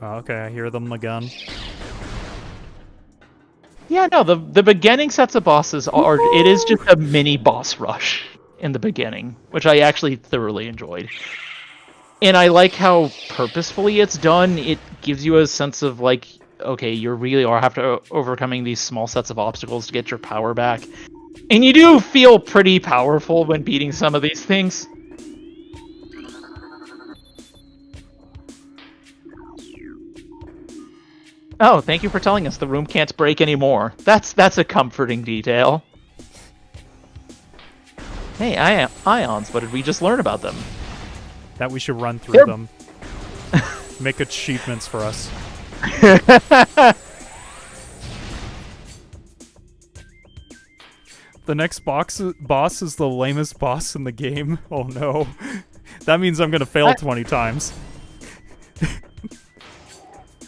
Oh, okay, I hear them again. Yeah, no, the beginning sets of bosses are... It is just a mini boss rush in the beginning, which I actually thoroughly enjoyed. And I like how purposefully it's done. It gives you a sense of, like, okay, you really are overcoming these small sets of obstacles to get your power back. And you do feel pretty powerful when beating some of these things. Oh, thank you for telling us the room can't break anymore. That's a comforting detail. Hey, ions, what did we just learn about them? That we should run through them. Make achievements for us. The next boss is the lamest boss in the game. Oh no. That means I'm gonna fail 20 times.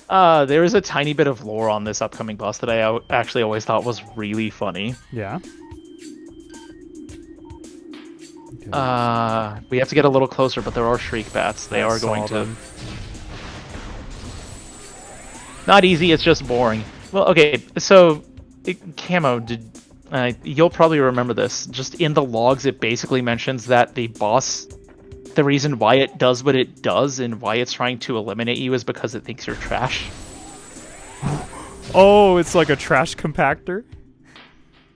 There is a tiny bit of lore on this upcoming boss that I actually always thought was really funny. Yeah. We have to get a little closer, but there are Shriek Bats. They are going to... Not easy, it's just boring. Well, okay, so... Camo, you'll probably remember this. Just in the logs, it basically mentions that the boss... The reason why it does what it does and why it's trying to eliminate you is because it thinks you're trash. Oh, it's like a trash compactor?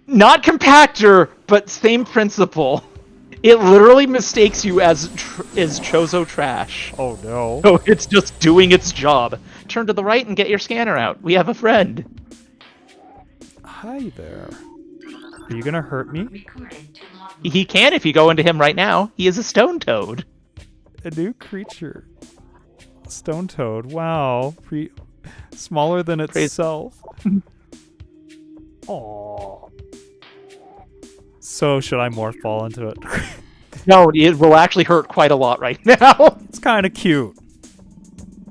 Not compactor, but same principle. It literally mistakes you as Chozo trash. Oh no. So it's just doing its job. Turn to the right and get your scanner out. We have a friend. Hi there. Are you gonna hurt me? He can if you go into him right now. He is a stone toad. A new creature. Stone toad. Wow. Smaller than itself. Aww. So should I morph ball into it? No, it will actually hurt quite a lot right now. It's kind of cute.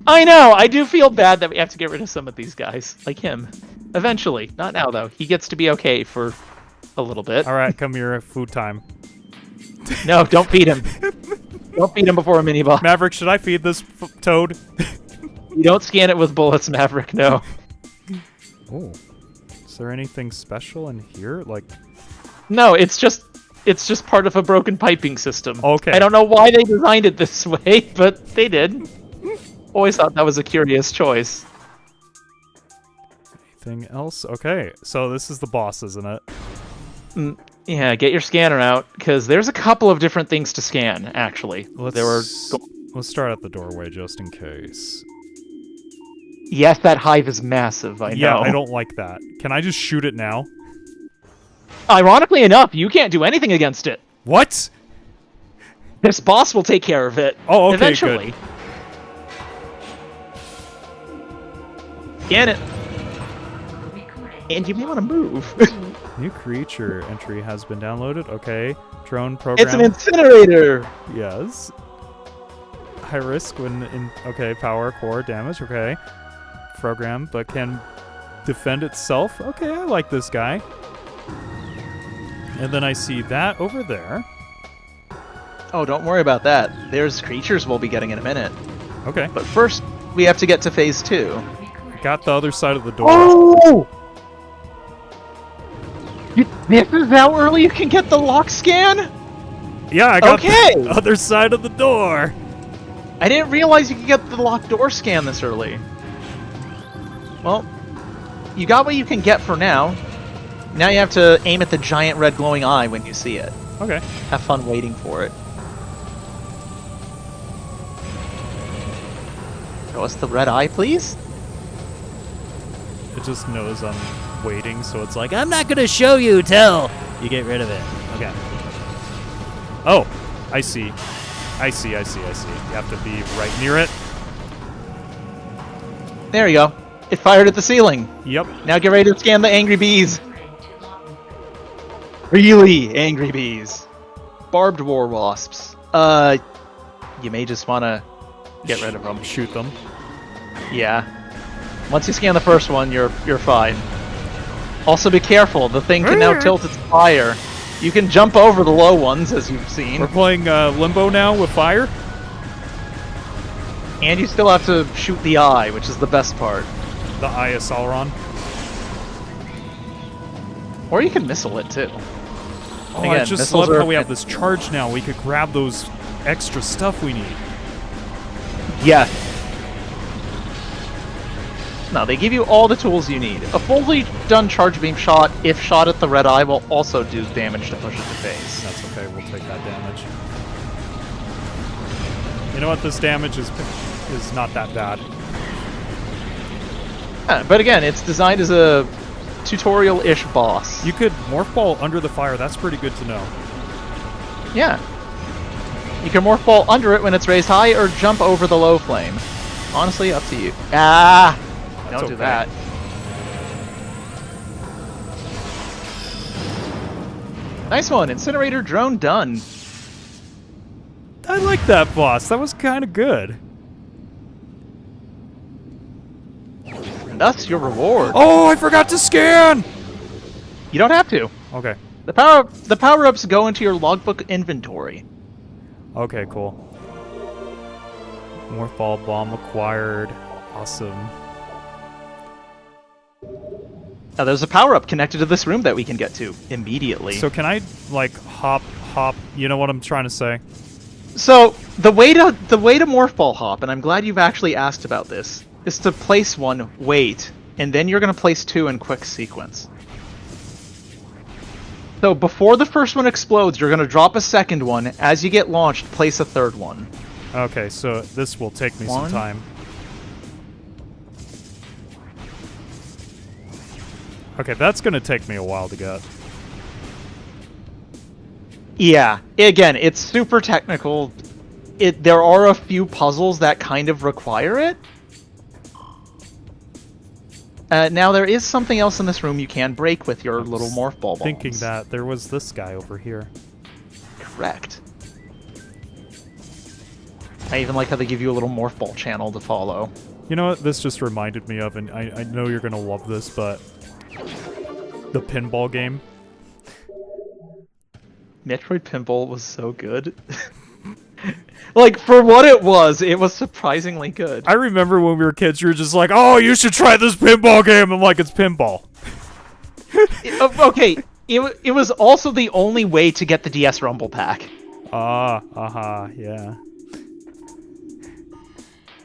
I know. I do feel bad that we have to get rid of some of these guys, like him. Eventually. Not now, though. He gets to be okay for a little bit. All right, come here. Food time. No, don't feed him. Don't feed him before a mini boss. Maverick, should I feed this toad? You don't scan it with bullets, Maverick. No. Oh. Is there anything special in here? Like, No, it's just part of a broken piping system. Okay. I don't know why they designed it this way, but they did. Always thought that was a curious choice. anything else? Okay, so this is the boss, isn't it? Yeah, get your scanner out, because there's a couple of different things to scan, actually. Let's start at the doorway just in case. Yes, that hive is massive, I know. Yeah, I don't like that. Can I just shoot it now? Ironically enough, you can't do anything against it. What? This boss will take care of it. Oh, okay, eventually. good. Scan it. And you may want to move. New creature entry has been downloaded. Okay. Drone program. It's an incinerator! Yes. High risk when in... Okay, power, core, damage. Okay. Program, but can defend itself. Okay, I like this guy. And then I see that over there. Oh, don't worry about that. There's creatures we'll be getting in a minute. Okay. But first, we have to get to phase 2. Got the other side of the door. Oh! This is how early you can get the lock scan? Yeah, I got Okay. the other side of the door. I didn't realize you could get the locked door scan this early. Well, you got what you can get for now. Now you have to aim at the giant red glowing eye when you see it. Okay. Have fun waiting for it. Show us the red eye, please. It just knows I'm waiting, so it's like, I'm not gonna show you till you get rid of it. Okay. Oh, I see. I see. You have to be right near it. There you go. It fired at the ceiling. Yep. Now get ready to scan the angry bees. Really angry bees. Barbed war wasps. You may just want to get rid of them. Shoot them. Yeah. Once you scan the first one, you're fine. Also be careful. The thing can now tilt its fire. You can jump over the low ones, as you've seen. We're playing Limbo now with fire. And you still have to shoot the eye, which is the best part. The Eye of Sauron. Or you can missile it, too. Oh, I Again, just missiles love are- how we have this charge now. We could grab those extra stuff we need. Yeah. No, they give you all the tools you need. A fully done charge beam shot, if shot at the red eye, will also do damage to push it to face. That's okay. We'll take that damage. You know what? This damage is not that bad. Yeah, but again, it's designed as a tutorial-ish boss. You could morph ball under the fire. That's pretty good to know. Yeah. You can morph ball under it when it's raised high, or jump over the low flame. Honestly, up to you. Ah! Don't do okay. that. Nice one. Incinerator drone done. I like that boss. That was kind of good. And thus your reward. Oh, I forgot to scan! You don't have to. Okay. The power-ups go into your logbook inventory. Okay, cool. Morph ball bomb acquired. Awesome. Now there's a power-up connected to this room that we can get to immediately. So can I, like, hop? You know what I'm trying to say? So the way to morph ball hop, and I'm glad you've actually asked about this, is to place one, wait, and then you're going to place two in quick sequence. So before the first one explodes, you're going to drop a second one. As you get launched, place a third one. Okay, so this will take me some One. time. Okay, that's gonna take me a while to get. Yeah, again, it's super technical. There are a few puzzles that kind of require it. Now, there is something else in this room you can break with your little morph ball bombs. Thinking that there was this guy over here. Correct. I even like how they give you a little morph ball channel to follow. You know what this just reminded me of, and I know you're gonna love this, but the pinball game. Metroid Pinball was so good. Like, for what it was surprisingly good. I remember when we were kids, you were just like, "Oh, you should try this pinball game." I'm like, "It's pinball." Okay, it was also the only way to get the DS Rumble Pack. Yeah.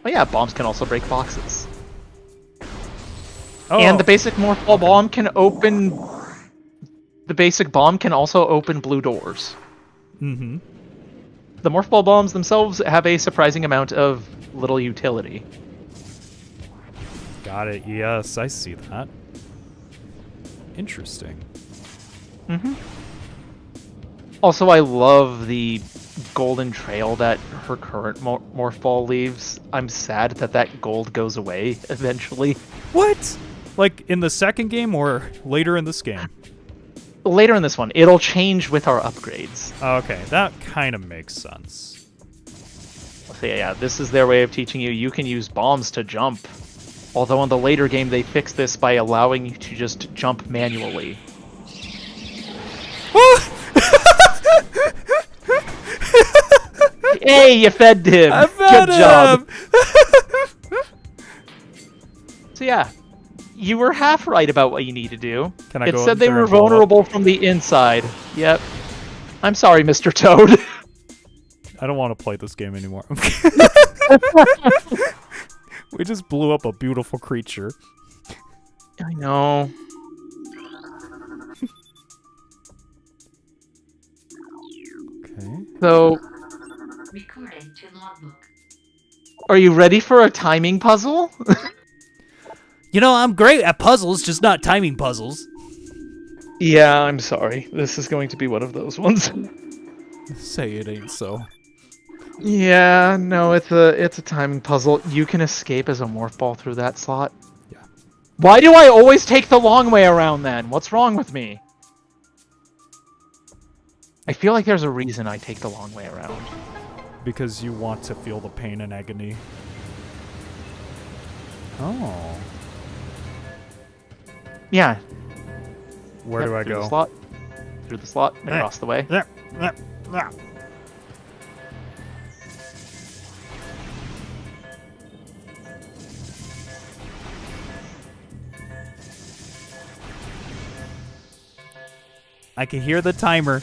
Oh yeah, bombs can also break boxes. Oh, And the basic morph ball bomb can open... The basic bomb can also open blue doors. mm-hmm. The morph ball bombs themselves have a surprising amount of little utility. Got it. Yes, I see that. Interesting. Mm-hmm. Also, I love the golden trail that her current morph ball leaves. I'm sad that that gold goes away eventually. What? Like in the second game or later in this game? Later in this one, it'll change with our upgrades. Okay, that kind of makes sense. So yeah, this is their way of teaching you can use bombs to jump. Although in the later game, they fix this by allowing you to just jump manually. Hey, you fed him! I fed Good job! him! So yeah, you were half right about what you need to do. Can I it go said up they there were and blow up? vulnerable from the inside. Yep. I'm sorry, Mr. Toad. I don't want to play this game anymore. We just blew up a beautiful creature. I know. Okay. So, Recording to logbook. are you ready for a timing puzzle? You know, I'm great at puzzles, just not timing puzzles. Yeah, I'm sorry. This is going to be one of those ones. Say it ain't so. Yeah, no, it's a timing puzzle. You can escape as a morph ball through that slot. Yeah. Why do I always take the long way around then? What's wrong with me? I feel like there's a reason I take the long way around. Because you want to feel the pain and agony. Oh. Yeah. Where do I through go? The slot. Through the slot and across the way. Yeah, yeah, yeah. I can hear the timer.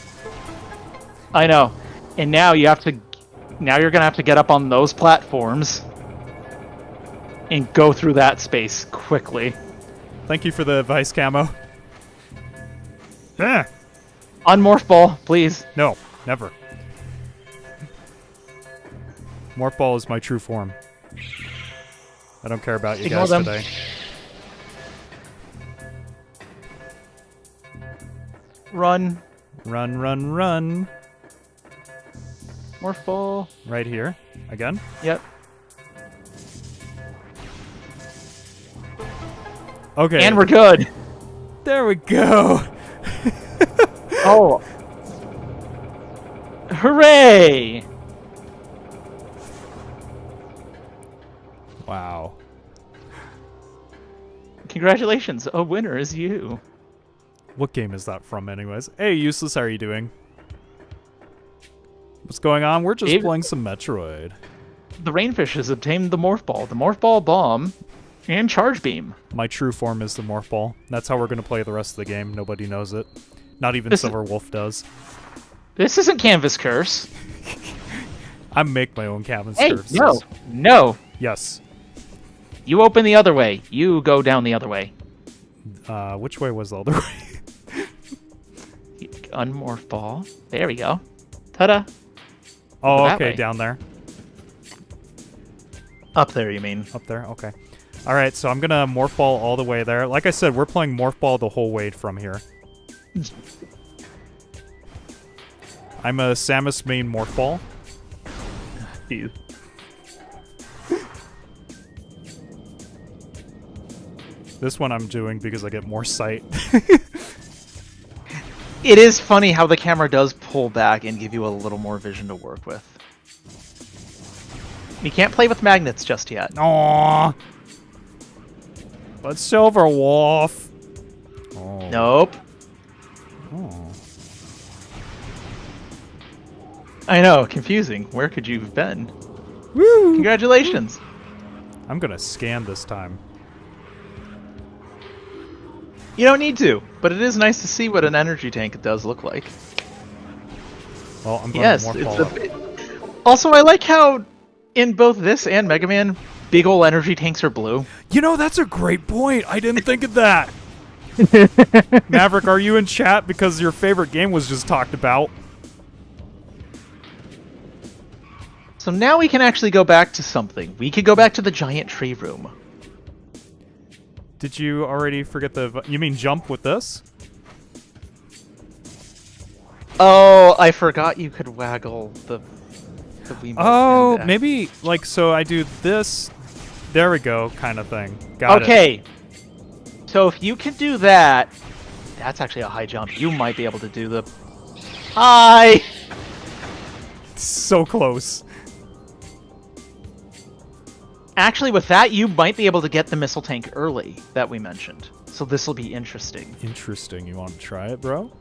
I know. And now you have to... Now you're gonna have to get up on those platforms and go through that space quickly. Thank you for the advice, Camo. Ah, On morph ball, please. no, never. Morph ball is my true form. I don't care about you Ignore guys them. today. Run. Run, run, run. Morph ball. Right here. Again. Yep. Okay. And we're good. There we go. Oh. Hooray! Wow. Congratulations, a winner is you. What game is that from anyways? Hey, Useless, how are you doing? What's going on? We're just playing some Metroid. The Rainfish has obtained the Morph Ball bomb, and Charge Beam. My true form is the Morph Ball. That's how we're going to play the rest of the game. Nobody knows it. Not even Silver Wolf does. This isn't Canvas Curse. I make my own Canvas Hey, Curses. no. Yes. You open the other way. You go down the other way. Which way was the other way? unmorph ball. There we go. Ta-da! Oh, that okay, way. down there. Up there, you mean? Up there, okay. Alright, so I'm gonna morph ball all the way there. Like I said, we're playing morph ball the whole way from here. I'm a Samus main morph ball. Jeez. This one I'm doing because I get more sight. It is funny how the camera does pull back and give you a little more vision to work with. You can't play with magnets just yet. Aww. But Silver Wolf. Oh. Nope. Oh. I know, confusing. Where could you have been? Woo! Congratulations. I'm gonna scan this time. You don't need to, but it is nice to see what an energy tank does look like. Well, I'm going Yes, to morph it's ball a up. bit... Also, I like how in both this and Mega Man, big ol' energy tanks are blue. You know, that's a great point. I didn't think of that. Maverick, are you in chat because your favorite game was just talked about? So now we can actually go back to something. We could go back to the giant tree room. Did you already forget the... You mean jump with this? Oh, I forgot you could waggle the Wiimote. Oh, and maybe, like, so I do this... There we go, kind of thing. Got it. Okay. So if you can do that, that's actually a high jump. You might be able to do the... Hi! So close. Actually, with that, you might be able to get the missile tank early that we mentioned. So this will be interesting. Interesting. You want to try it, bro?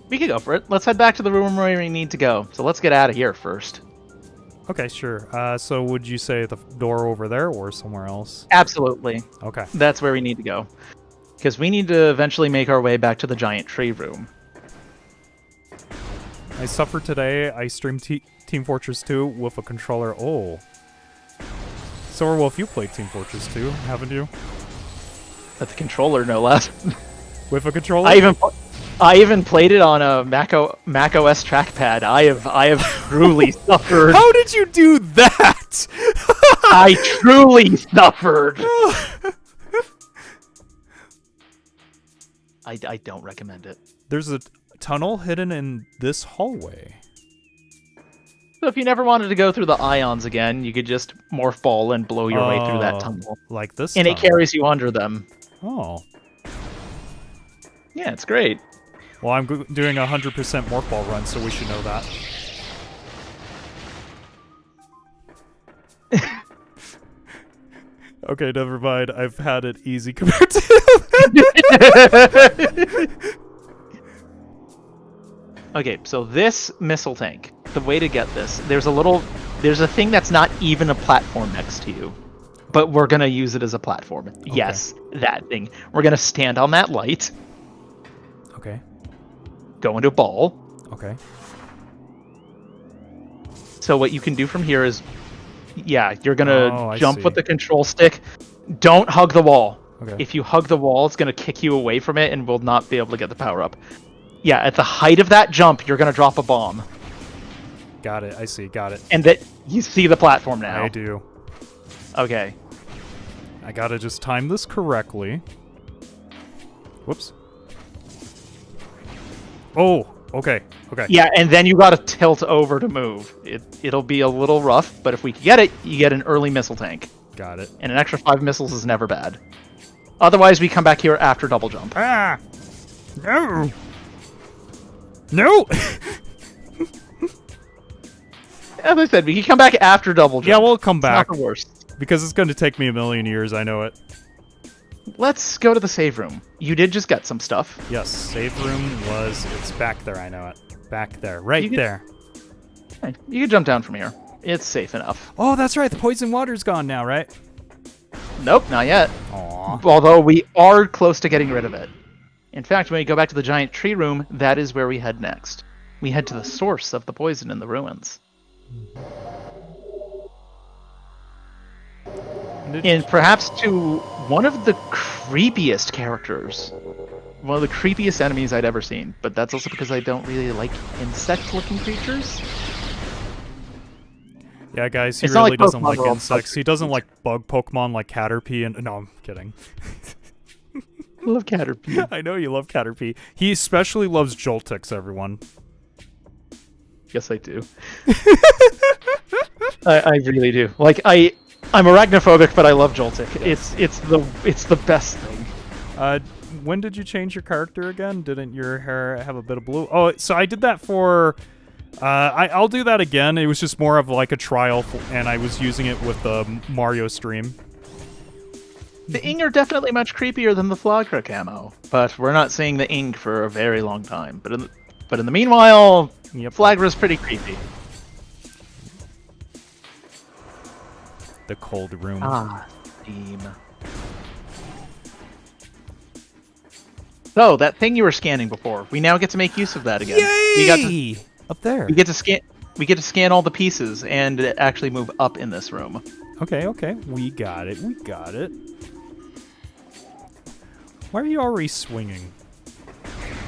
We could go for it. Let's head back to the room where we need to go. So let's get out of here first. Okay, sure. So would you say the door over there or somewhere else? Absolutely. Okay. That's where we need to go. Because we need to eventually make our way back to the giant tree room. I suffered today. I streamed Team Fortress 2 with a controller. Oh. So, Wolf, you played Team Fortress 2, haven't you? With the controller, no less. With a controller? I even played it on a Mac OS trackpad. I have truly suffered. How did you do that? I truly suffered. I don't recommend it. There's a tunnel hidden in this hallway. So if you never wanted to go through the ions again, you could just morph ball and blow your way through that tunnel. Like this And tunnel. it carries you under them. Oh. Yeah, it's great. Well, I'm doing a 100% morph ball run, so we should know that. Okay, never mind. I've had it easy compared to Okay, so this missile tank, the way to get this, there's a thing that's not even a platform next to you, but we're gonna use it as a platform. Okay. Yes, that thing. We're gonna stand on that light. Okay. Go into a ball. Okay. So what you can do from here is, yeah, you're gonna jump see. with the control stick. Don't hug the wall. Okay. If you hug the wall, it's gonna kick you away from it and will not be able to get the power up. Yeah, at the height of that jump, you're gonna drop a bomb. Got it. I see. Got it. And that you see the platform now. I do. Okay. I gotta just time this correctly. Whoops. Oh, okay. Okay. Yeah, and then you gotta tilt over to move. It'll be a little rough, but if we get it, you get an early missile tank. Got it. And an extra 5 missiles is never bad. Otherwise, we come back here after double jump. Ah! No! No! As I said, we can come back after double jump. Yeah, we'll come back. It's not the worst. Because it's going to take me a million years, I know it. Let's go to the save room. You did just get some stuff. Yes, save room it's back there, I know it. Back there, right there. Okay, you can jump down from here. It's safe enough. Oh, that's right, the poison water's gone now, right? Nope, not yet. Aww. Although we are close to getting rid of it. In fact, when we go back to the giant tree room, that is where we head next. We head to the source of the poison in the ruins. And perhaps to one of the creepiest characters one of the creepiest enemies I'd ever seen, but that's also because I don't really like insect-looking creatures. Yeah, guys, he It's not really like doesn't Pokemon like are all insects. He doesn't like bug Pokemon like Caterpie and... No, I'm kidding. I love Caterpie. I know you love Caterpie. He especially loves Joltix, everyone. Yes, I do. I really do. Like I'm arachnophobic, but I love Joltik. Yes. It's the best thing. When did you change your character again? Didn't your hair have a bit of blue? Oh, so I did that for... I'll do that again. It was just more of like a trial, and I was using it with the Mario stream. The Ing are definitely much creepier than the Flagra camo, but we're not seeing the Ing for a very long time. But in the meanwhile, Yep. Flagra's pretty creepy. The cold room. Steam. So that thing you were scanning before, we now get to make use of that again. Yay! Up there. We get to scan. We get to scan all the pieces and actually move up in this room. Okay, okay. We got it. We got it. Why are you already swinging?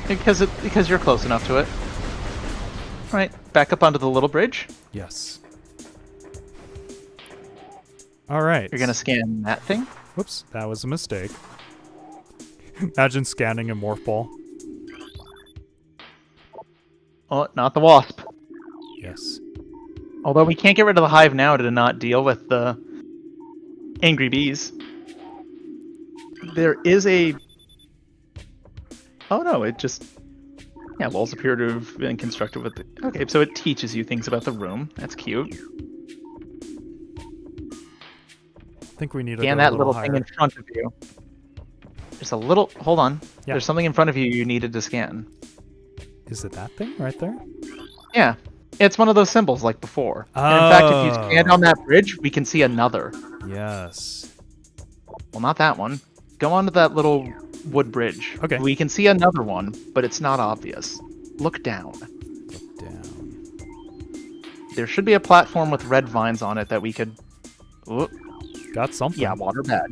Because you're close enough to it. All right, back up onto the little bridge. Yes. All right. You're gonna scan that thing. Whoops, that was a mistake. Imagine scanning a morph ball. Oh, not the wasp. Yes. Although we can't get rid of the hive now to not deal with the angry bees. There is a... Oh no, it just... Yeah, walls appear to have been constructed with the... Okay, so it teaches you things about the room. That's cute. I think we need to Scan go that a little higher. thing in front of you. There's a little... Hold on. Yeah. There's something in front of you you needed to scan. Is it that thing right there? Yeah. It's one of those symbols like before. And in fact, if you stand Oh. on that bridge, we can see another. Yes. Well, not that one. Go onto that little wood bridge. Okay. We can see another one, but it's not obvious. Look down. Look down. There should be a platform with red vines on it that we could... Ooh, Got something. yeah, water bad.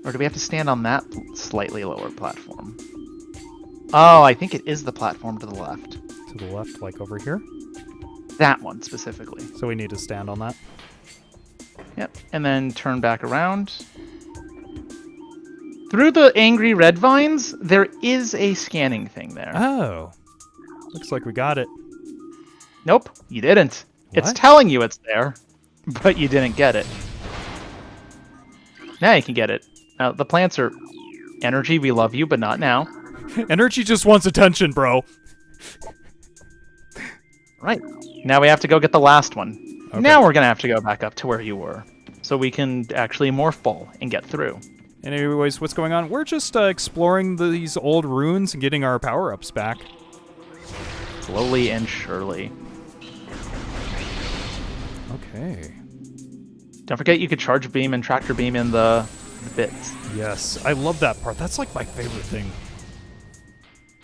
Or do we have to stand on that slightly lower platform? Oh, I think it is the platform to the left. To the left, like over here. That one, specifically. So we need to stand on that. Yep, and then turn back around. Through the angry red vines, there is a scanning thing there. Oh. Looks like we got it. Nope, you didn't. It's What? telling you it's there, but you didn't get it. Now you can get it. Now, the plants are... Energy, we love you, but not now. Energy just wants attention, bro. Right. Now we have to go get the last one. Okay. Now we're going to have to go back up to where you were. So we can actually morph ball and get through. Anyways, what's going on? We're just exploring these old ruins and getting our power-ups back. Slowly and surely. Okay. Don't forget you could charge beam and tractor beam in the bits. Yes, I love that part. That's like my favorite thing.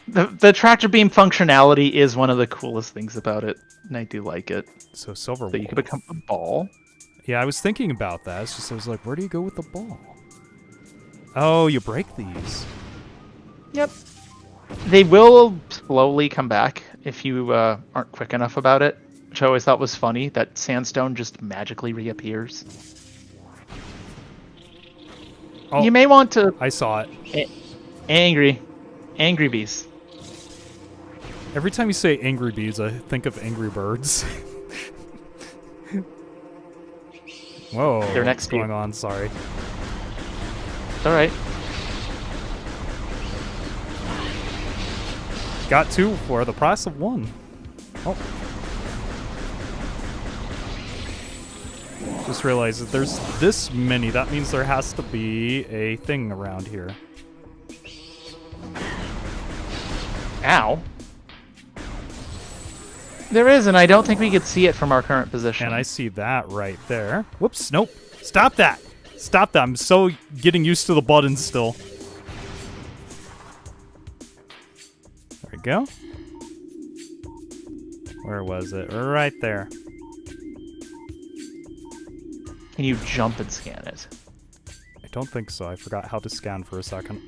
The tractor beam functionality is one of the coolest things about it, and I do like it. So silver. So you can become a ball. Yeah, I was thinking about that. It's just I was like, where do you go with the ball? Oh, you break these. Yep. They will slowly come back if you aren't quick enough about it, which I always thought was funny, that sandstone just magically reappears. Oh, You may want to... I saw it. Angry bees. Every time you say angry bees, I think of Angry Birds. Whoa, They're next what's to you. going on? Sorry. It's alright. Got two for the price of one. Oh. Just realized that there's this many. That means there has to be a thing around here. Ow. There is, and I don't think we could see it from our current position. And I see that right there. Whoops, nope. Stop that. Stop that. I'm so getting used to the buttons still. There we go. Where was it? Right there. Can you jump and scan it? I don't think so. I forgot how to scan for a second.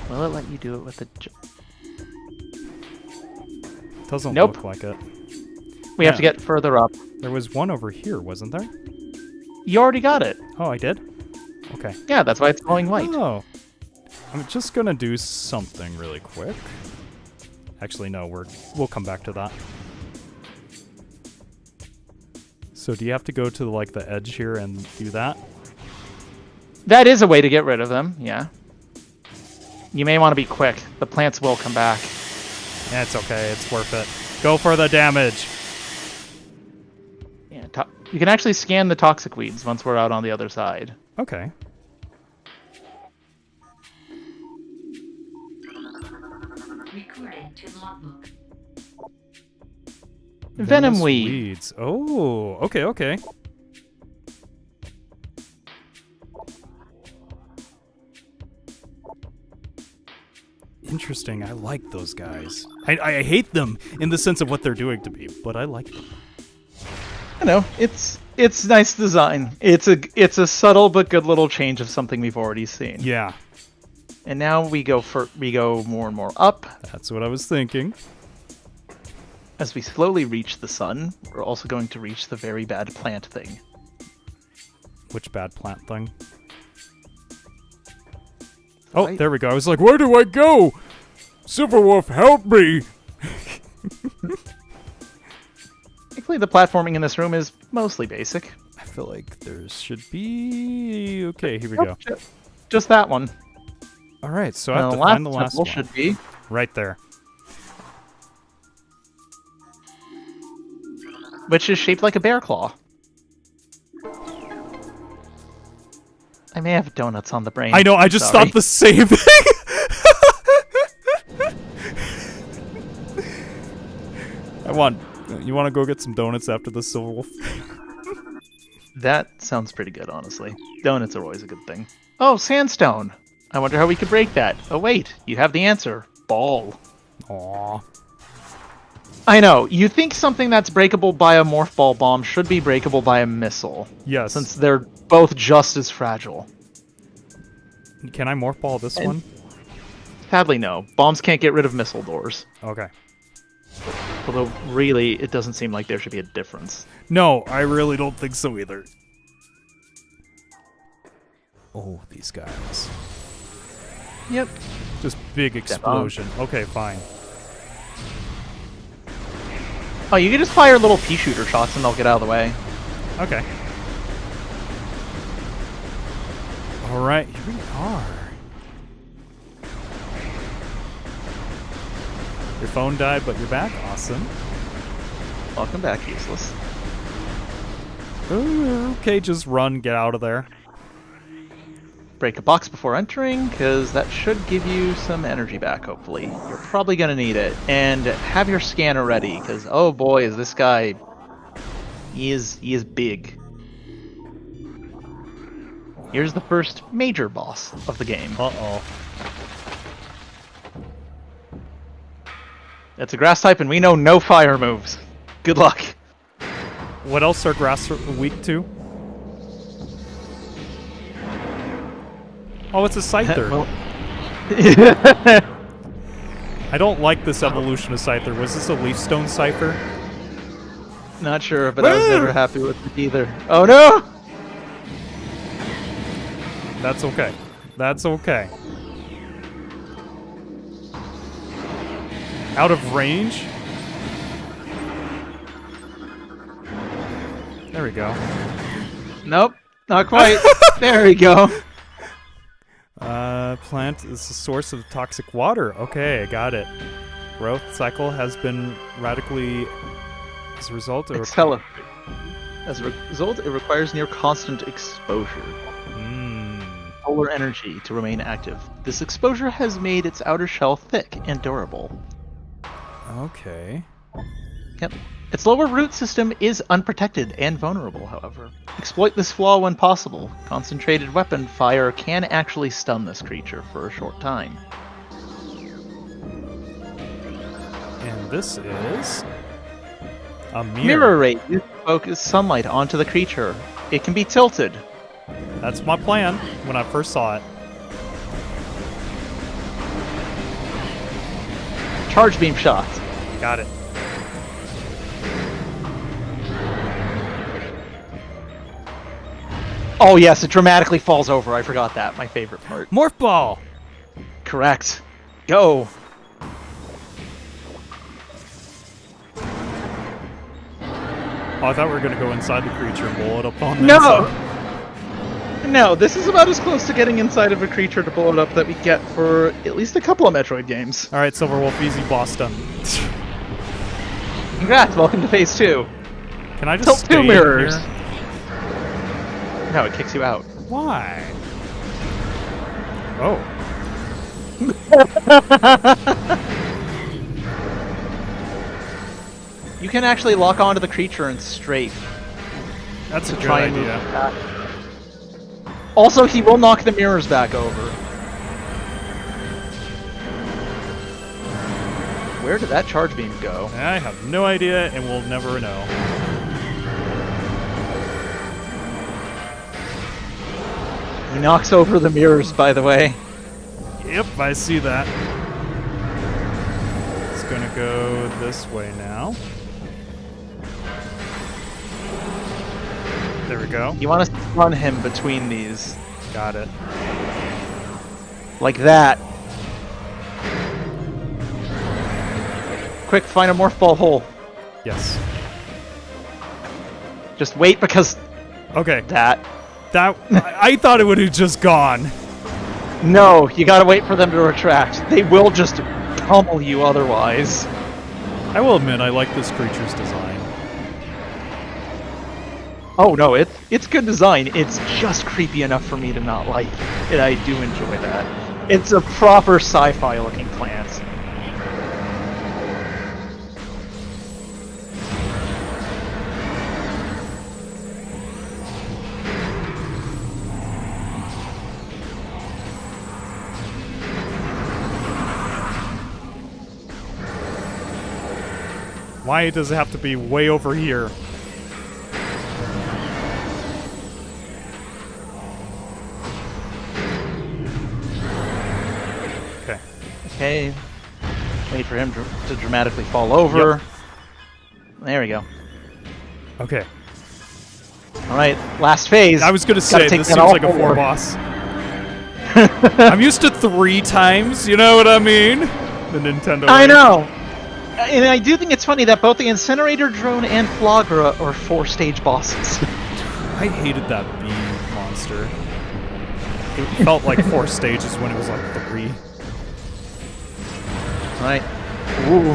Will it let you do it with the... Doesn't Nope. look like it. We have to get further up. There was one over here, wasn't there? You already got it. Oh, I did? Okay. Yeah, that's why it's glowing white. Oh. I'm just gonna do something really quick. Actually, no, we'll come back to that. So do you have to go to like the edge here and do that? That is a way to get rid of them, yeah. You may want to be quick. The plants will come back. Yeah, it's okay. It's worth it. Go for the damage. Yeah, you can actually scan the toxic weeds once we're out on the other side. Okay. Recorded to logbook. Venom Venomous weed. weeds. Oh, okay, okay. Interesting. I like those guys. I hate them in the sense of what they're doing to me, but I like them. I know, it's nice design. It's a subtle but good little change of something we've already seen. Yeah, And now we go more and more up. that's what I was thinking. As we slowly reach the sun, we're also going to reach the very bad plant thing. Which bad plant thing? Oh, Right. there we go. I was like, where do I go? Silverwolf, help me! Thankfully, the platforming in this room is mostly basic. I feel like there should be... Okay, here we go. Just that one. All right, so I have The to find the last temple one. should be. Right there. Which is shaped like a bear claw. I may have donuts on the brain. I know, I just Sorry. thought the same thing! You want to go get some donuts after the Silverwolf? That sounds pretty good, honestly. Donuts are always a good thing. Oh, sandstone! I wonder how we could break that. Oh wait, you have the answer. Ball. Aww. I know, you think something that's breakable by a morph ball bomb should be breakable by a missile, Yes. since they're both just as fragile. Can I morph ball this one? Sadly, no. Bombs can't get rid of missile doors. Okay. Although, really, it doesn't seem like there should be a difference. No, I really don't think so either. Oh, these guys. Yep. Just big explosion. Okay, fine. Oh, you can just fire little pea shooter shots and they'll get out of the way. Okay. Alright, here we are. Your phone died, but you're back. Awesome. Welcome back, useless. Okay, just run, get out of there. Break a box before entering, because that should give you some energy back, hopefully. You're probably going to need it. And have your scanner ready, because, oh boy, is this guy... He is big. Here's the first major boss of the game. Uh-oh. It's a grass type, and we know no fire moves. Good luck. What else are grass weak to? Oh, it's a Scyther. Well- I don't like this evolution of Scyther. Was this a Leafstone Scyther? Not sure, but I was never happy with it either. Oh no! That's okay. That's okay. Out of range? There we go. Nope, not quite. There we go. Plant is a source of toxic water. Okay, I got it. Growth cycle has been radically... As a result, it Accelerate. As a result, it requires near constant exposure. Solar energy to remain active. This exposure has made its outer shell thick and durable. Okay. Yep. Its lower root system is unprotected and vulnerable, however. Exploit this flaw when possible. Concentrated weapon fire can actually stun this creature for a short time. And this is... a mirror. Mirror rate. You focus sunlight onto the creature. It can be tilted. That's my plan when I first saw it. charge beam shot. Got it. Oh yes, it dramatically falls over. I forgot that. My favorite part. Morph ball. Correct. Go. Oh, I thought we were gonna go inside the creature and blow it up on the No! inside. No, this is about as close to getting inside of a creature to blow it up that we get for at least a couple of Metroid games. All right, Silverwolf, easy boss done. Congrats, welcome to phase 2. Can I just Tilt stay 2 in mirrors. here? No, it kicks you out. Why? Oh. You can actually lock onto the creature and strafe. That's a good try and move idea. it back. Also, he will knock the mirrors back over. Where did that charge beam go? I have no idea, and we'll never know. He knocks over the mirrors, by the way. Yep, I see that. It's gonna go this way now. There we go. You want to run him between these. Got it. Like that. Quick, find a morph ball hole. Yes. Just wait because Okay. that. I thought it would have just gone. No, you gotta wait for them to retract. They will just pummel you otherwise. I will admit, I like this creature's design. Oh no, it's good design. It's just creepy enough for me to not like, and I do enjoy that. It's a proper sci-fi looking plant. Why does it have to be way over here? Okay. Okay. Wait for him to dramatically fall over. Yep. There we go. Okay. Alright, last phase. I was gonna Gotta say, take this that seems all like a forward. 4-boss. I'm used to 3 times, you know what I mean? The Nintendo I way. know! And I do think it's funny that both the Incinerator Drone and Flogra are 4-stage bosses. I hated that bee monster. It felt like 4 stages when it was like 3. Right. Ooh.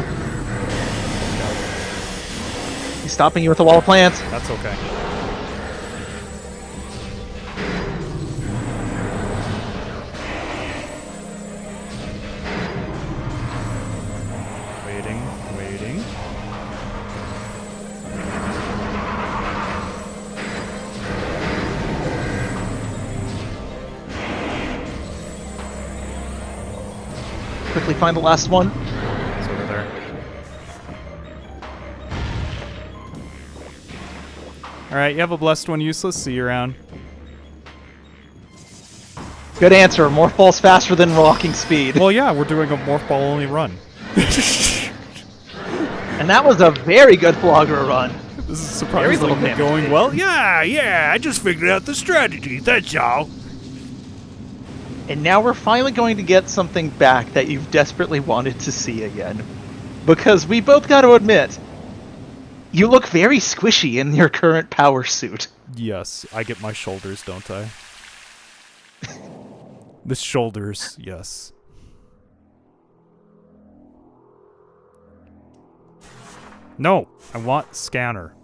He's stopping you with a wall of plants. That's okay. Waiting. Quickly find the last one. It's over there. Alright, you have a blessed one, useless. See you around. Good answer. Morph ball's faster than walking speed. Well, yeah, we're doing a morph ball only run. And that was a very good Flogra run. This is Very little surprisingly damage going taken. well. Yeah, I just figured out the strategy, that's all. And now we're finally going to get something back that you've desperately wanted to see again. Because we both got to admit, you look very squishy in your current power suit. Yes, I get my shoulders, don't I? The shoulders, yes. No, I want scanner.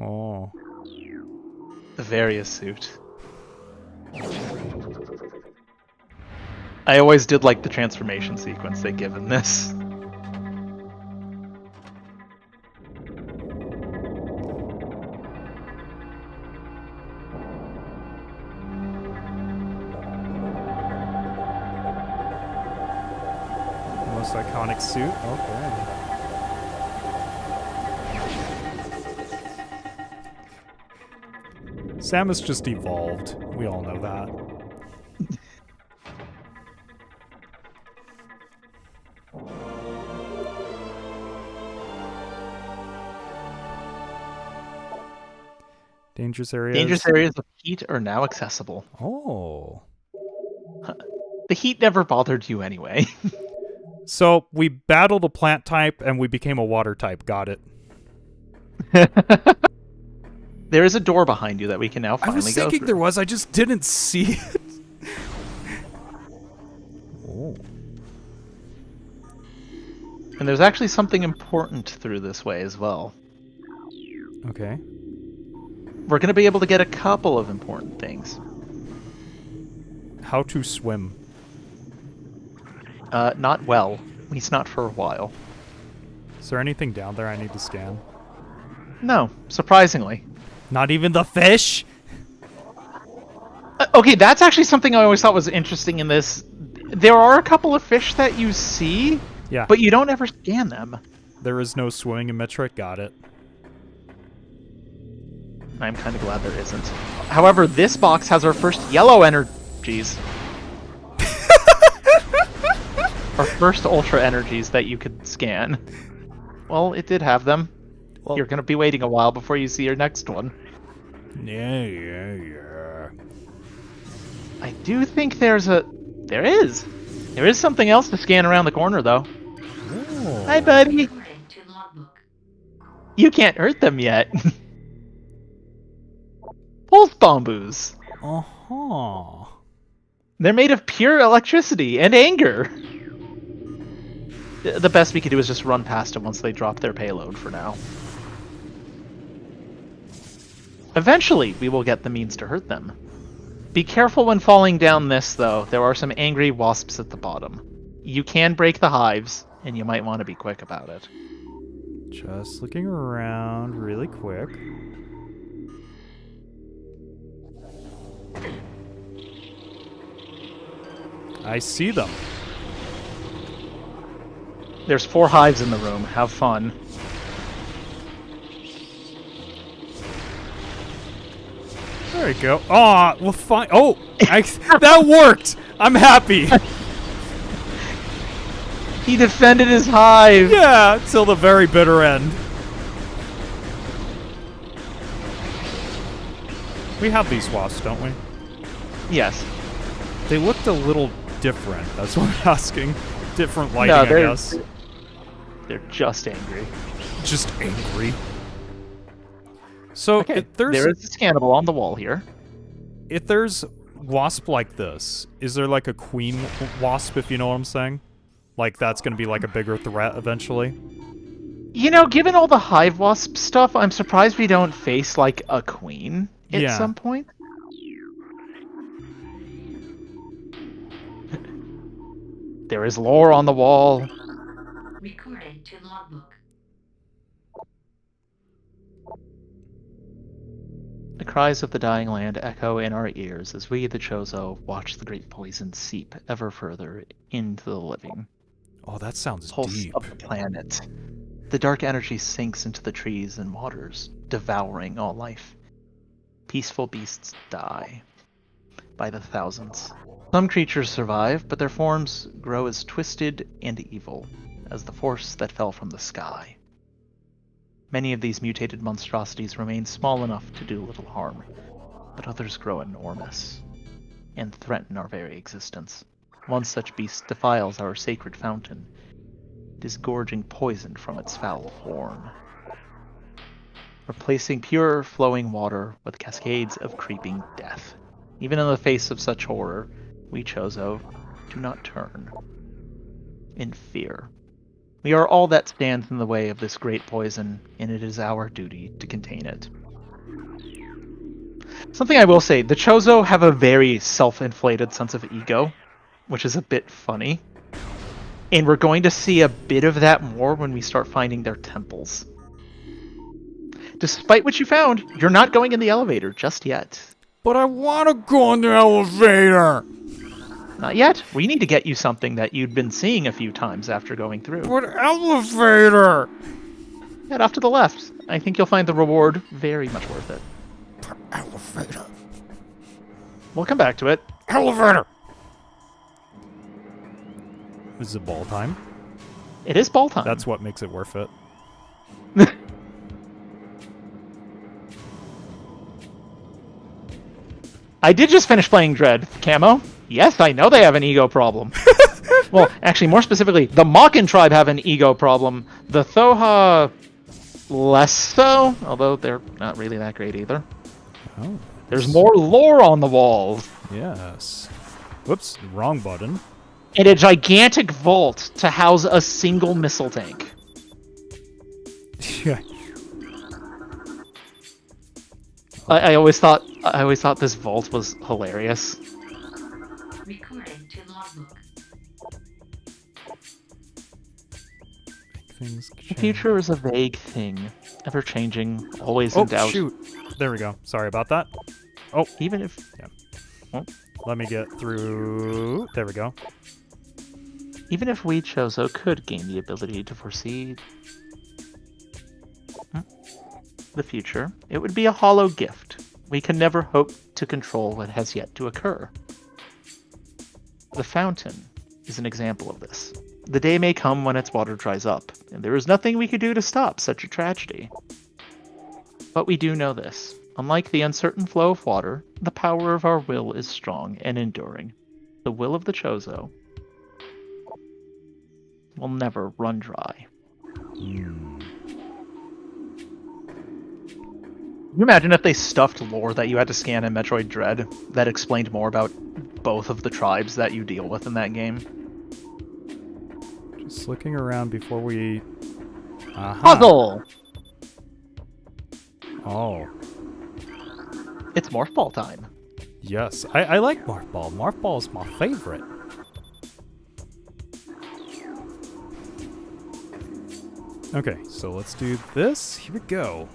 Oh. The Various suit. I always did like the transformation sequence they give in this. Most iconic suit? Okay. Samus just evolved. We all know that. Dangerous areas. Dangerous areas of heat are now accessible. Oh. The heat never bothered you anyway. So we battled a plant type and we became a water type. Got it. There is a door behind you that we can now I finally was go thinking through. there was. I just didn't see it. Oh. And there's actually something important through this way as well. Okay. We're going to be able to get a couple of important things. How to swim. Not well. At least not for a while. Is there anything down there I need to scan? No, surprisingly. Not even the fish? Okay, that's actually something I always thought was interesting in this. There are a couple of fish that you see, Yeah. but you don't ever scan them. There is no swimming in Metroid. Got it. I'm kind of glad there isn't. However, this box has our first yellow energies. Our first ultra energies that you could scan. Well, it did have them. Well, You're going to be waiting a while before you see your next one. Yeah. I do think there is. There is something else to scan around the corner, though. Oh. Hi, buddy. According to logbook. You can't hurt them yet. Pulse bamboos. Uh-huh. They're made of pure electricity and anger. The best we could do is just run past them once they drop their payload for now. Eventually, we will get the means to hurt them. Be careful when falling down this, though. There are some angry wasps at the bottom. You can break the hives, and you might want to be quick about it. Just looking around really quick. I see them. There's 4 hives in the room. Have fun. There you go. Aw, well, fine. Oh, that worked. I'm happy. He defended his hive. Yeah, till the very bitter end. We have these wasps, don't we? Yes. They looked a little different. That's what I'm asking. Different lighting, No, I they're- guess. They're just angry. Just angry. So Okay, if there's there is a scannable on the wall here. if there's wasp like this, is there like a queen wasp, if you know what I'm saying? Like that's going to be like a bigger threat eventually? You know, given all the hive wasp stuff, I'm surprised we don't face like a queen at Yeah. some point. There is lore on the wall. Recording to logbook. The cries of the dying land echo in our ears as we, the Chozo, watch the great poison seep ever further into the living Oh, that sounds pulse deep. of the planet. The dark energy sinks into the trees and waters, devouring all life. Peaceful beasts die by the thousands. Some creatures survive, but their forms grow as twisted and evil as the force that fell from the sky. Many of these mutated monstrosities remain small enough to do little harm, but others grow enormous and threaten our very existence. One such beast defiles our sacred fountain, disgorging poison from its foul horn, replacing pure flowing water with cascades of creeping death. Even in the face of such horror, we Chozo do not turn in fear. We are all that stands in the way of this great poison, and it is our duty to contain it. Something I will say, the Chozo have a very self-inflated sense of ego, which is a bit funny. And we're going to see a bit of that more when we start finding their temples. Despite what you found, you're not going in the elevator just yet. But I want to go in the elevator. Not yet. We need to get you something that you'd been seeing a few times after going through. But elevator. Head off to the left. I think you'll find the reward very much worth it. Elevator. We'll come back to it. Elevator. This is a ball time. It is ball time. That's what makes it worth it. I did just finish playing Dread, Camo. Yes, I know they have an ego problem. Well, actually, more specifically, the Makan tribe have an ego problem. The Thoha, less so, although they're not really that great either. Oh. There's more lore on the walls. Yes. Whoops, wrong button. And a gigantic vault to house a single missile tank. Yeah. I always thought this vault was hilarious. Recording to logbook. Things The future is a vague thing, ever changing, always in doubt. Oh, shoot. There we go. Sorry about that. Even if Let me get through. There we go. even if we Chozo could gain the ability to foresee the future, it would be a hollow gift. We can never hope to control what has yet to occur. The fountain is an example of this. The day may come when its water dries up, and there is nothing we could do to stop such a tragedy. But we do know this. Unlike the uncertain flow of water, the power of our will is strong and enduring. The will of the Chozo will never run dry. Can you imagine if they stuffed lore that you had to scan in Metroid Dread that explained more about both of the tribes that you deal with in that game? Just looking around before we... Puzzle! Oh. It's Morph Ball time. Yes. I like Morph Ball. Morph Ball is my favorite. Okay, so let's do this. Here we go.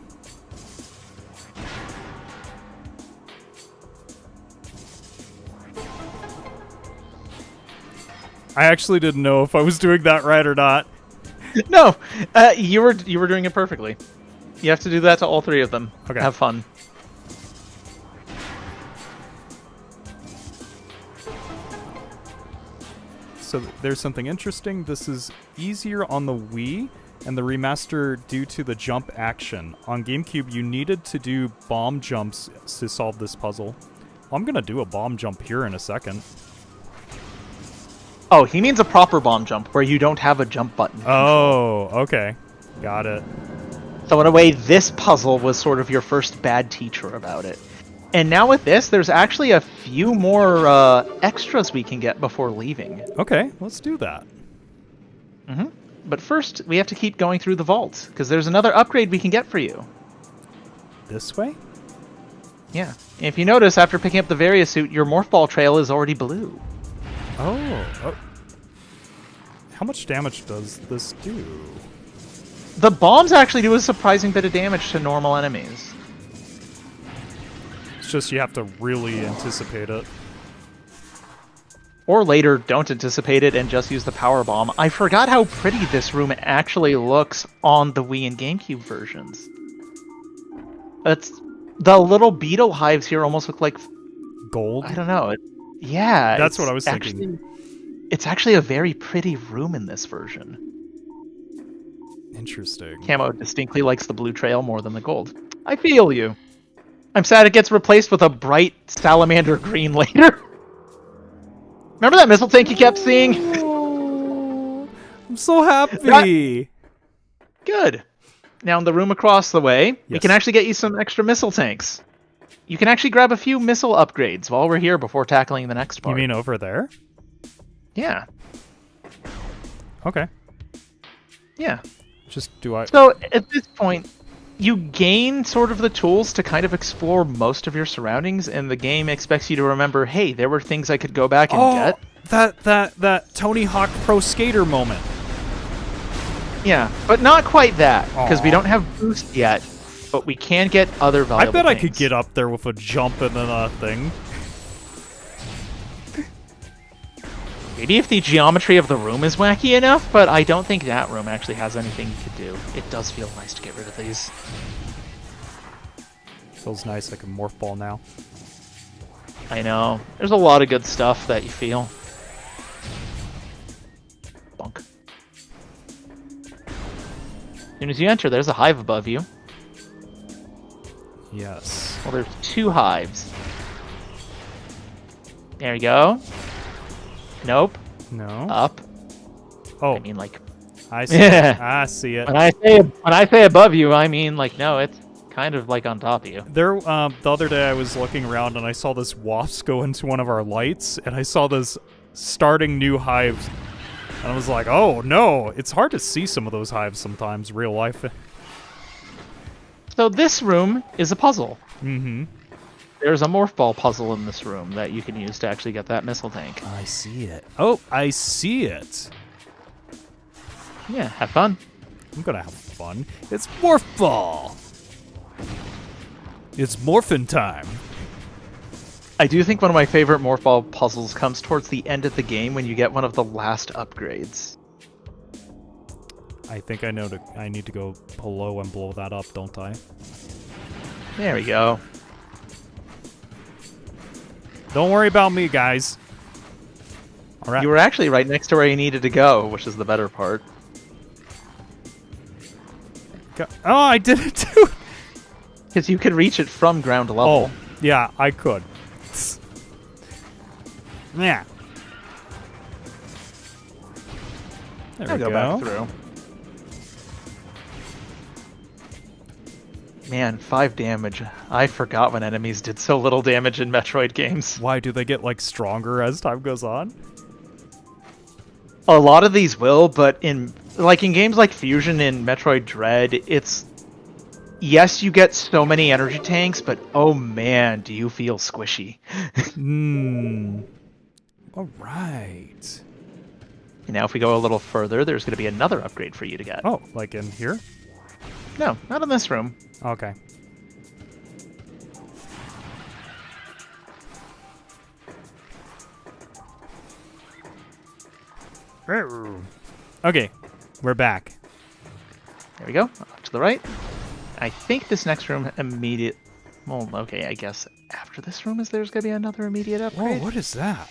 I actually didn't know if I was doing that right or not. No, you were doing it perfectly. You have to do that to all three of them. Okay. Have fun. So there's something interesting. This is easier on the Wii and the remaster due to the jump action. On GameCube, you needed to do bomb jumps to solve this puzzle. Well, I'm gonna do a bomb jump here in a second. Oh, he means a proper bomb jump where you don't have a jump button. Oh, okay. Got it. So in a way, this puzzle was sort of your first bad teacher about it. And now with this, there's actually a few more extras we can get before leaving. Okay, let's do that. But first, we have to keep going through the vault, because there's another upgrade we can get for you. This way? Yeah. And if you notice, after picking up the Varia suit, your Morph Ball trail is already blue. Oh. How much damage does this do? The bombs actually do a surprising bit of damage to normal enemies. It's just you have to really anticipate it. Or later, don't anticipate it and just use the power bomb. I forgot how pretty this room actually looks on the Wii and GameCube versions. The little beetle hives here almost look like... Gold? I don't know. Yeah. That's what I was thinking. It's actually a very pretty room in this version. Interesting. Camo distinctly likes the blue trail more than the gold. I feel you. I'm sad it gets replaced with a bright salamander green later. Remember that missile tank you kept seeing? Oh, I'm so happy. Good. Now in the room across the way, we Yes. can actually get you some extra missile tanks. You can actually grab a few missile upgrades while we're here before tackling the next part. You mean over there? Yeah. Okay. Yeah. Just do I... So at this point, you gain sort of the tools to kind of explore most of your surroundings, and the game expects you to remember, hey, there were things I could go back and get. That Tony Hawk Pro Skater moment. Yeah, but not quite that, because we Aw. don't have boost yet, but we can get other valuable I bet I things. could get up there with a jump and then a thing. Maybe if the geometry of the room is wacky enough, but I don't think that room actually has anything you could do. It does feel nice to get rid of these. Feels nice, I can morph ball now. I know. There's a lot of good stuff that you feel. Bunk. As soon as you enter, there's a hive above you. Yes. Well, there's two hives. There you go. Nope. No. Up. Oh, I mean, like, I see it. I see it. when I say above you, I mean, like, no, it's kind of like on top of you. There, the other day I was looking around and I saw this wasp go into one of our lights, and I saw this starting new hives, and I was like, oh no, it's hard to see some of those hives sometimes, real life. So this room is a puzzle. Mm-hmm. There's a morph ball puzzle in this room that you can use to actually get that missile tank. I see it. Oh, I see it. Yeah, have fun. I'm gonna have fun. It's Morph Ball! It's morphin' time. I do think one of my favorite morph ball puzzles comes towards the end of the game when you get one of the last upgrades. I think I know I need to go below and blow that up, don't I? There we go. Don't worry about me, guys. All right. You were actually right next to where you needed to go, which is the better part. Oh, I did it too! Because you could reach it from ground level. Oh, yeah, I could. Yeah. There I'll we go back through. Man, 5 damage. I forgot when enemies did so little damage in Metroid games. Why do they get like stronger as time goes on? A lot of these will, but in games like Fusion and Metroid Dread, it's yes, you get so many energy tanks, but oh man, do you feel squishy. All right. Now if we go a little further, there's going to be another upgrade for you to get. Oh, like in here? No, not in this room. Okay. Okay, we're back. There we go. Up to the right. I think this next room immediate. Well, okay, I guess after this room there's going to be another immediate upgrade. Whoa, what is that?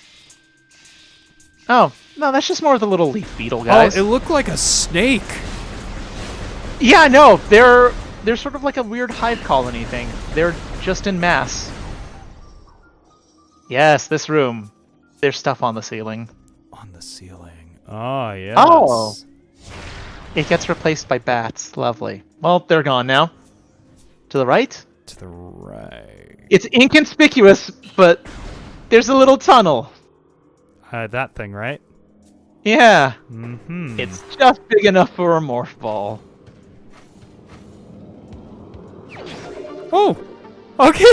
Oh, no, that's just more of the little leaf beetle guys. Oh, it looked like a snake. Yeah, no, they're sort of like a weird hive colony thing. They're just in mass. Yes, this room. There's stuff on the ceiling. On the ceiling. Oh, yes. Oh. It gets replaced by bats. Lovely. Well, they're gone now. To the right? To the right. It's inconspicuous, but there's a little tunnel. That thing, right? Yeah. Mm-hmm. It's just big enough for a morph ball. Oh! Okay!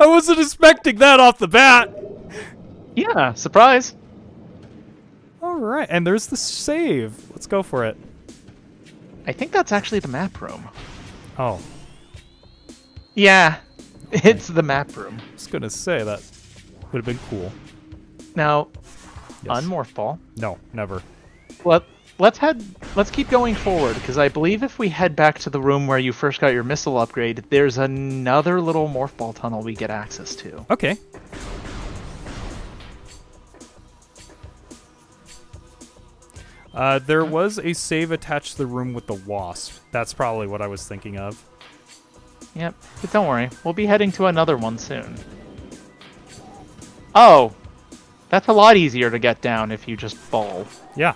I wasn't expecting that off the bat! Yeah, surprise. Alright, and there's the save. Let's go for it. I think that's actually the map room. Oh. Yeah, it's the map room. I was gonna say that would have been cool. Now, Yes. unmorph ball. No, never. Let's keep going forward, because I believe if we head back to the room where you first got your missile upgrade, there's another little morph ball tunnel we get access to. Okay. There was a save attached to the room with the wasp. That's probably what I was thinking of. Yep, but don't worry, we'll be heading to another one soon. Oh, that's a lot easier to get down if you just fall. Yeah.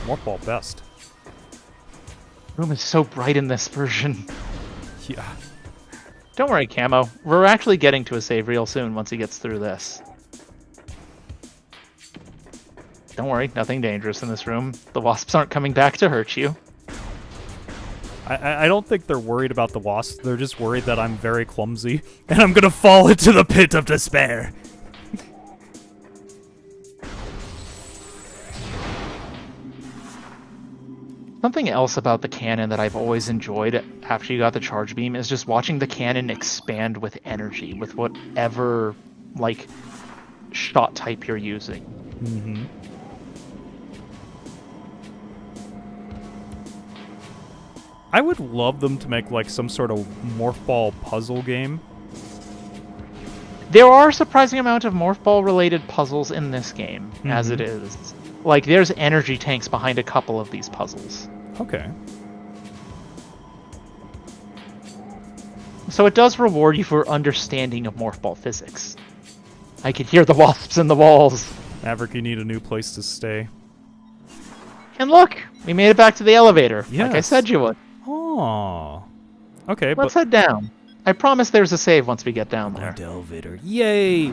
Morph ball best. Room is so bright in this version. Yeah. Don't worry, Camo. We're actually getting to a save real soon once he gets through this. Don't worry, nothing dangerous in this room. The wasps aren't coming back to hurt you. I don't think they're worried about the wasps. They're just worried that I'm very clumsy and I'm gonna fall into the pit of despair. Something else about the cannon that I've always enjoyed after you got the charge beam is just watching the cannon expand with energy, with whatever, like, shot type you're using. Mm-hmm. I would love them to make, like, some sort of morph ball puzzle game. There are a surprising amount of morph ball related puzzles in this game, as it is. Like, there's energy tanks behind a couple of these puzzles. Okay. So it does reward you for understanding of morph ball physics. I can hear the wasps in the walls. Maverick, you need a new place to stay. And look, we made it back to the elevator, like I Yes. said you would. Oh. Okay, Let's but... head down. I promise there's a save once we get down there. The elevator. Yay!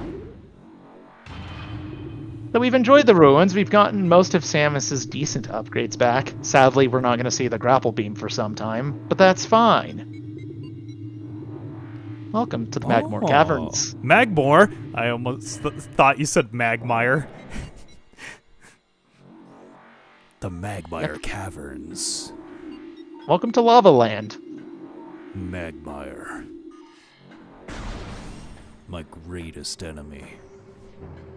So we've enjoyed the ruins. We've gotten most of Samus's decent upgrades back. Sadly, we're not going to see the grapple beam for some time, but that's fine. Welcome to the Magmore Caverns. Magmore? I almost thought you said Magmire. The Magmire Caverns. Welcome to Lava Land. Magmire. My greatest enemy.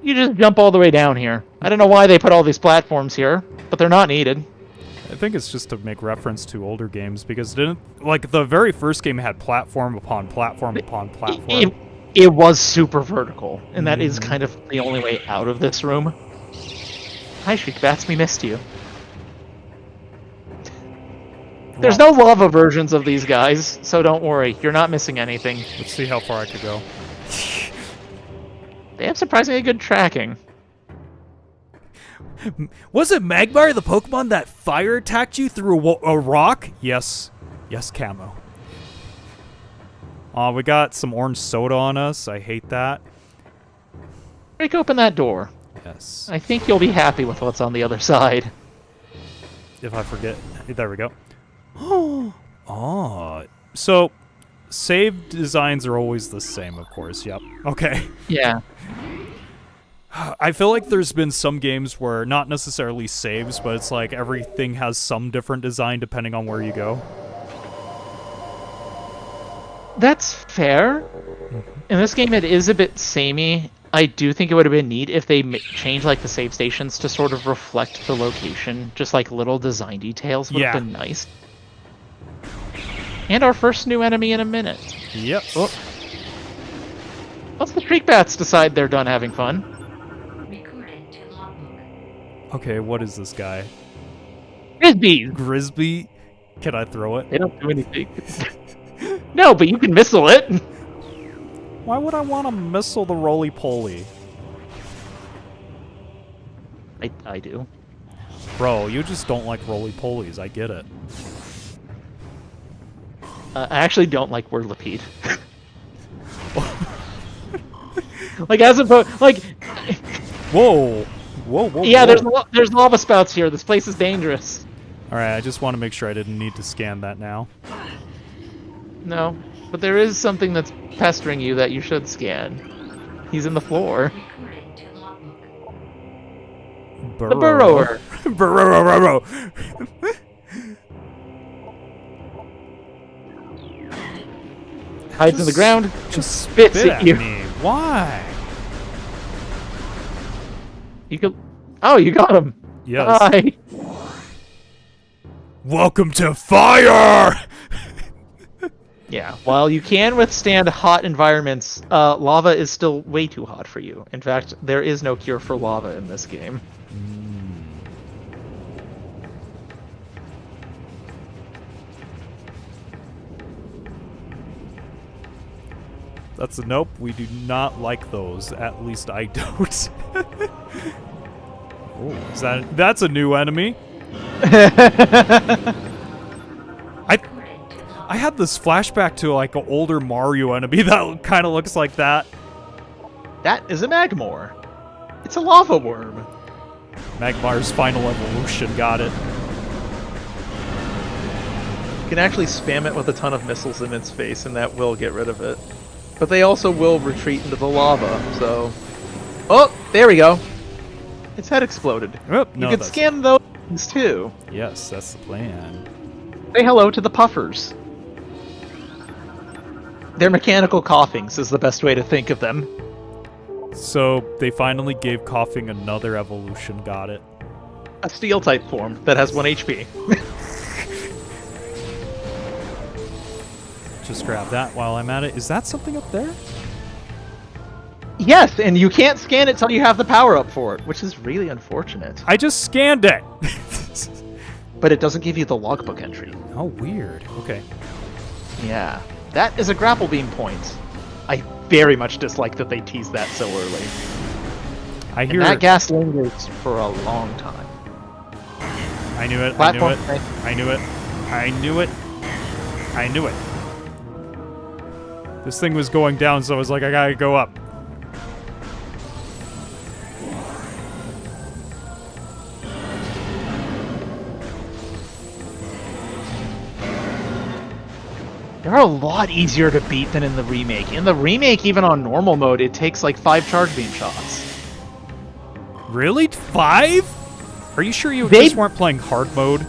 You just jump all the way down here. I don't know why they put all these platforms here, but they're not needed. I think it's just to make reference to older games, because the very first game had platform upon platform upon platform. It was super vertical, and that is kind of the only way out of this room. Hi, Shriekbats, we missed you. There's no lava versions of these guys, so don't worry. You're not missing anything. Let's see how far I could go. They have surprisingly good tracking. Was it Magmire, the Pokemon that fire attacked you through a rock? Yes. Yes, Camo. We got some orange soda on us. I hate that. Break open that door. Yes. I think you'll be happy with what's on the other side. If I forget. There we go. Oh. So, save designs are always the same, of course. Yep. Okay. Yeah. I feel like there's been some games where not necessarily saves, but it's like everything has some different design depending on where you go. That's fair. In this game, it is a bit samey. I do think it would have been neat if they changed like the save stations to sort of reflect the location. Just like little design details would have been nice. And our first new enemy in a minute. Yep. Oh. Once the Shriekbats decide they're done having fun. Recording to logbook. Okay, what is this guy? Frisbees! Grisby? Can I throw it? They don't do anything. No, but you can missile it. Why would I want to missile the roly-poly? I do. Bro, you just don't like roly-polies. I get it. I actually don't like Whirlipede. Like, as opposed... Like... Whoa! Whoa, whoa, Yeah, whoa. there's lava spouts here. This place is dangerous. Alright, I just want to make sure I didn't need to scan that now. No, but there is something that's pestering you that you should scan. He's in the floor. Recording to logbook. The burrower. Burrower. Hides in the ground. Just spits spit at you. me. Why? You could... Oh, you got him. Yes. Hi. Welcome to fire! Yeah, while you can withstand hot environments, lava is still way too hot for you. In fact, there is no cure for lava in this game. That's a nope. We do not like those. At least I don't. Oh, that's a new enemy. I had this flashback to like an older Mario enemy that kind of looks like that. That is a Magmore. It's a lava worm. Magmar's final evolution, got it. You can actually spam it with a ton of missiles in its face, and that will get rid of it. But they also will retreat into the lava, so... Oh, there we go. Its head exploded. Oh, You can scan those things too. Yes, that's the plan. Say hello to the puffers. They're mechanical coughings is the best way to think of them. So they finally gave coughing another evolution, got it. A steel type form that has 1 HP. Just grab that while I'm at it. Is that something up there? Yes, and you can't scan it till you have the power up for it, which is really unfortunate. I just scanned it! But it doesn't give you the logbook entry. Oh, weird. Okay. Yeah. That is a grapple beam point. I very much dislike that they teased that so early. I And hear that gas lingers for a long time. I knew it. Platform I knew it. I knew it. I knew it. This thing was going down, so I was like, I gotta go up. They're a lot easier to beat than in the remake. In the remake, even on normal mode, it takes like 5 charge beam shots. Really? 5? Are you sure you They- just weren't playing hard mode?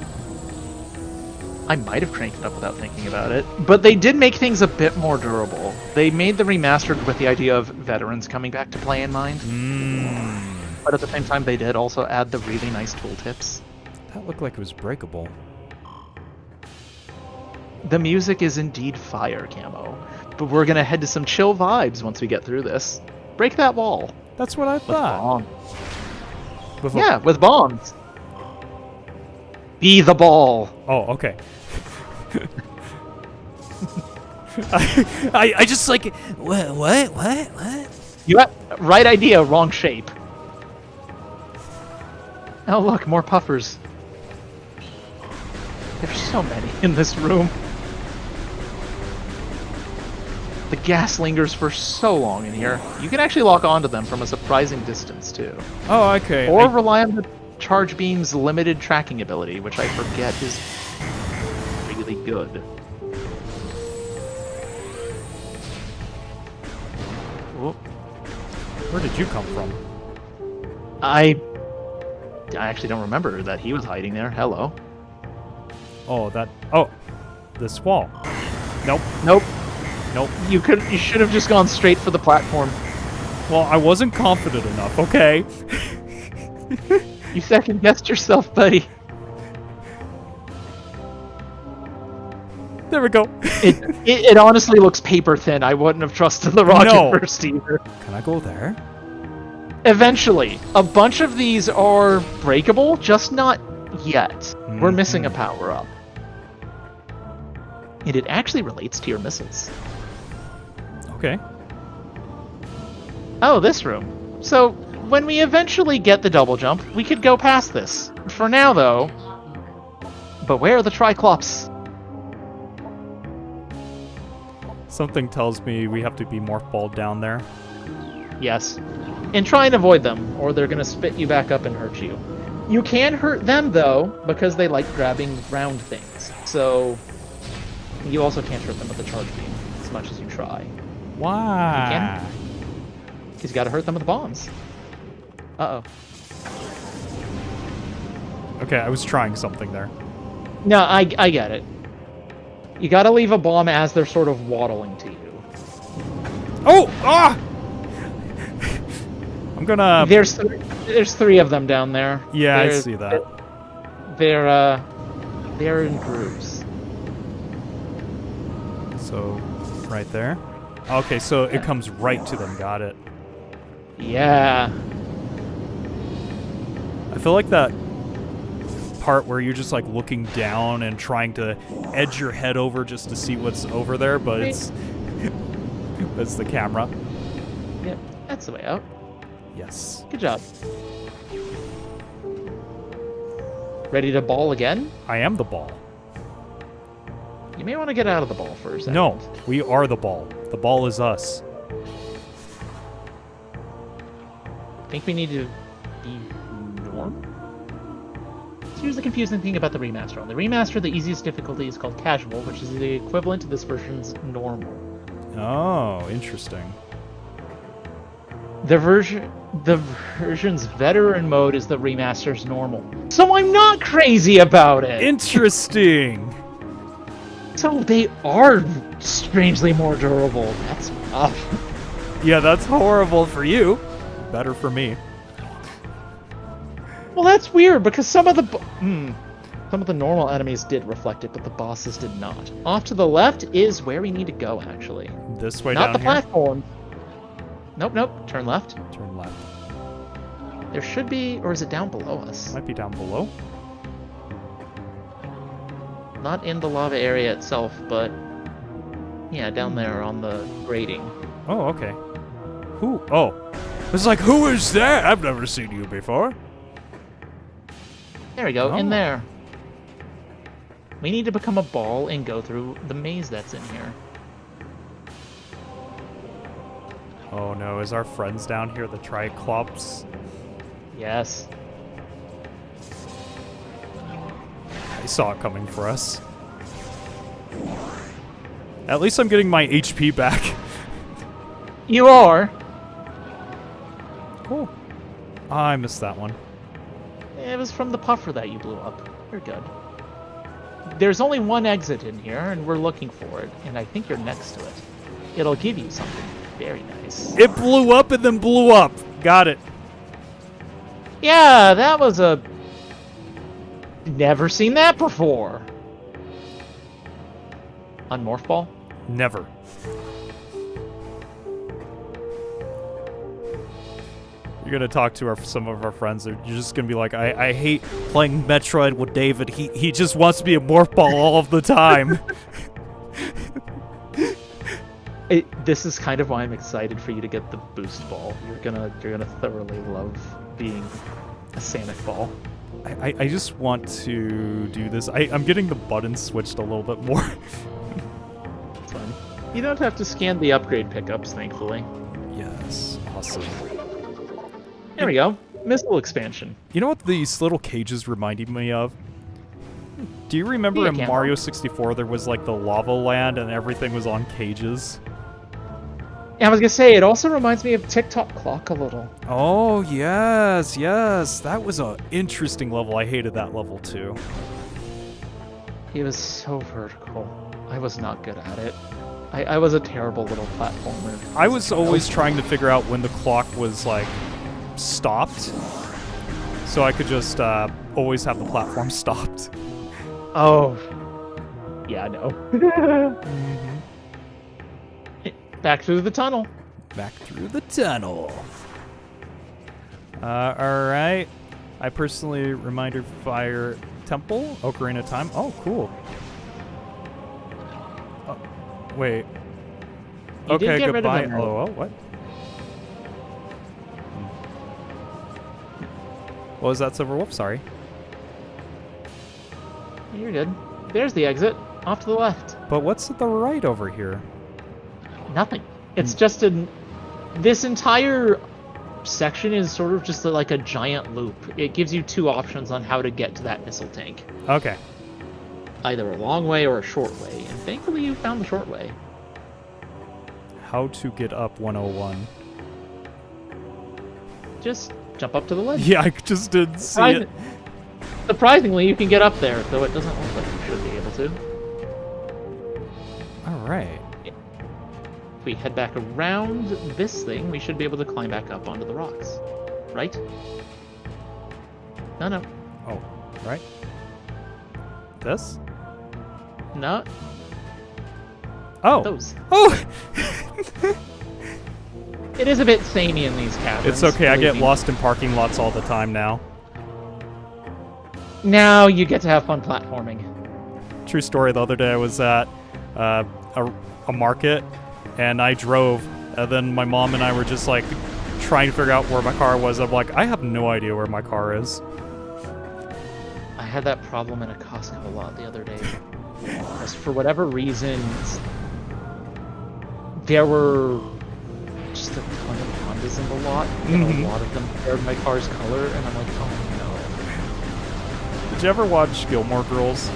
I might have cranked it up without thinking about it. But they did make things a bit more durable. They made the remastered with the idea of veterans coming back to play in mind. But at the same time, they did also add the really nice tooltips. That looked like it was breakable. The music is indeed fire, Camo. But we're gonna head to some chill vibes once we get through this. Break that wall. That's what I With thought. bombs. With Yeah, with bombs. Be the ball. Oh, okay. I just like what? You got right idea, wrong shape. Oh look, more puffers. There's so many in this room. The gas lingers for so long in here. You can actually lock onto them from a surprising distance too. Oh, okay. Or rely on the charge beam's limited tracking ability, which I forget is really good. Whoop. Where did you come from? I actually don't remember that he was hiding there. Hello. Oh, that. Oh, this wall. Nope. Nope. Nope. You should have just gone straight for the platform. Well, I wasn't confident enough. Okay. You second guessed yourself, buddy. There we go. It honestly looks paper thin. I wouldn't have trusted the rocket No. first either. Can I go there? Eventually, a bunch of these are breakable, just not yet. We're missing a power-up. And it actually relates to your missiles. Okay. Oh, this room. So, when we eventually get the double jump, we could go past this. For now, though, beware the Triclops. Something tells me we have to be morphballed down there. Yes. And try and avoid them, or they're gonna spit you back up and hurt you. You can hurt them, though, because they like grabbing round things. So, you also can't hurt them with the charge beam, as much as you try. Why? Because you gotta hurt them with the bombs. Uh-oh. Okay, I was trying something there. No, I get it. You gotta leave a bomb as they're sort of waddling to you. Oh! Ah! I'm gonna... There's 3 of them down there. Yeah, I They're- see that. They're in grooves. So, right there. Okay, so it comes right to them. Got it. Yeah. I feel like that part where you're just like looking down and trying to edge your head over just to see what's over there, but it's that's the camera. Yep, that's the way out. Yes. Good job. Ready to ball again? I am the ball. You may want to get out of the ball for a second. No, we are the ball. The ball is us. I think we need to be normal. So here's the confusing thing about the remaster. On the remaster, the easiest difficulty is called casual, which is the equivalent to this version's normal. Oh, interesting. The version's veteran mode is the remaster's normal. So I'm not crazy about it. Interesting. So they are strangely more durable. That's rough. Yeah, that's horrible for you. Better for me. Well, that's weird because some of the normal enemies did reflect it, but the bosses did not. Off to the left is where we need to go, actually. This way Not down the here. platform. Nope. Turn left. Turn left. There should be, or is it down below us? Might be down below. Not in the lava area itself, but yeah, down there on the grating. Oh, okay. Who? Oh. It's like, who is that? I've never seen you before. There we go, Oh. in there. We need to become a ball and go through the maze that's in here. Oh no, is our friends down here the Triclops? Yes. I saw it coming for us. At least I'm getting my HP back. You are. Cool. I missed that one. It was from the puffer that you blew up. You're good. There's only one exit in here, and we're looking for it, and I think you're next to it. It'll give you something very nice. It blew up and then blew up. Got it. Yeah, that was a... Never seen that before. Unmorph ball? Never. You're gonna talk to some of our friends. You're just gonna be like, I hate playing Metroid with David. He just wants to be a morph ball all of the time. This is kind of why I'm excited for you to get the boost ball. You're gonna thoroughly love being a Sanic ball. I just want to do this. I'm getting the buttons switched a little bit more. It's fine. You don't have to scan the upgrade pickups, thankfully. Yes, awesome. There we go. Missile expansion. You know what these little cages reminded me of? Do you remember Yeah, in Campbell. Mario 64 there was like the lava land and everything was on cages? Yeah, I was gonna say, it also reminds me of TikTok Clock a little. Oh, yes, yes. That was an interesting level. I hated that level too. It was so vertical. I was not good at it. I was a terrible little platformer. I was always trying to figure out when the clock was like stopped, so I could just always have the platform stopped. Oh. Yeah, I know. Back through the tunnel. Back through the tunnel. Alright. I personally reminder Fire Temple, Ocarina of Time. Oh, cool. Oh, wait. You did Okay, get rid of goodbye. them, right? Oh, what? What was that, Silverwolf? Sorry. You're good. There's the exit. Off to the left. But what's to the right over here? Nothing. It's just this entire section is sort of just like a giant loop. It gives you two options on how to get to that missile tank. Okay. Either a long way or a short way. And thankfully you found the short way. How to get up 101. Just jump up to the ledge. Yeah, I just didn't see it. Surprisingly, you can get up there, though it doesn't look like you should be able to. Alright. If we head back around this thing, we should be able to climb back up onto the rocks. Right? No. Oh, right. This? No. Oh. Those. Oh! It is a bit samey in these caverns. It's okay, I get believe me. lost in parking lots all the time now. Now you get to have fun platforming. True story, the other day I was at a market, and I drove, and then my mom and I were just like trying to figure out where my car was. I'm like, I have no idea where my car is. I had that problem in a Costco lot the other day. Because for whatever reason, there were just a ton of Hondas in the lot, and a lot of them shared my car's color, and I'm like, oh Did you ever watch Gilmore Girls? no.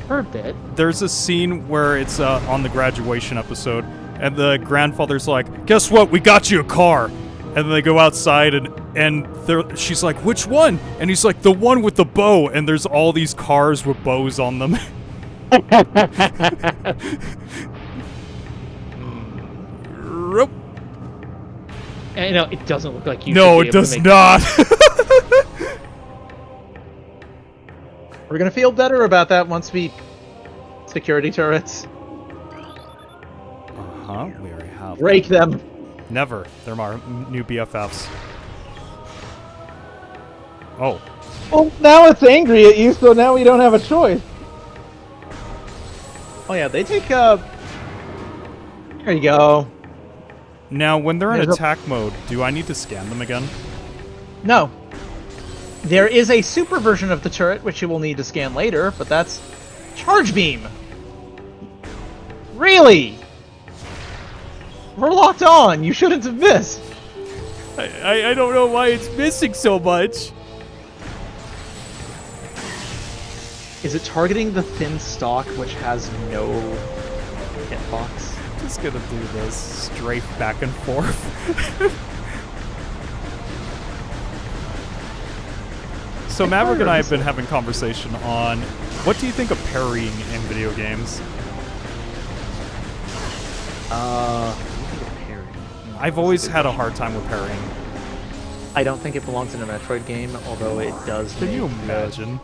For a bit. There's a scene where it's on the graduation episode, and the grandfather's like, guess what, we got you a car. And then they go outside, and she's like, which one? And he's like, the one with the bow. And there's all these cars with bows on them. And, you know, it doesn't look like you No, should be it able to does make not. We're gonna feel better about that once we... Security turrets. Uh-huh, we already have. Break them! Never. They're my new BFFs. Oh. Well, now it's angry at you, so now we don't have a choice. Oh yeah, they take There you go. Now, when they're in There's a- attack mode, do I need to scan them again? No. There is a super version of the turret, which you will need to scan later, but that's Charge Beam. Really? We're locked on. You shouldn't have missed. I don't know why it's missing so much. Is it targeting the thin stock, which has no hitbox? Just gonna do this strafe back and forth. So Maverick and I have been having conversation on what do you think of parrying in video games? I've always had a hard time with parrying. I don't think it belongs in a Metroid game, although it does. Can you make, imagine?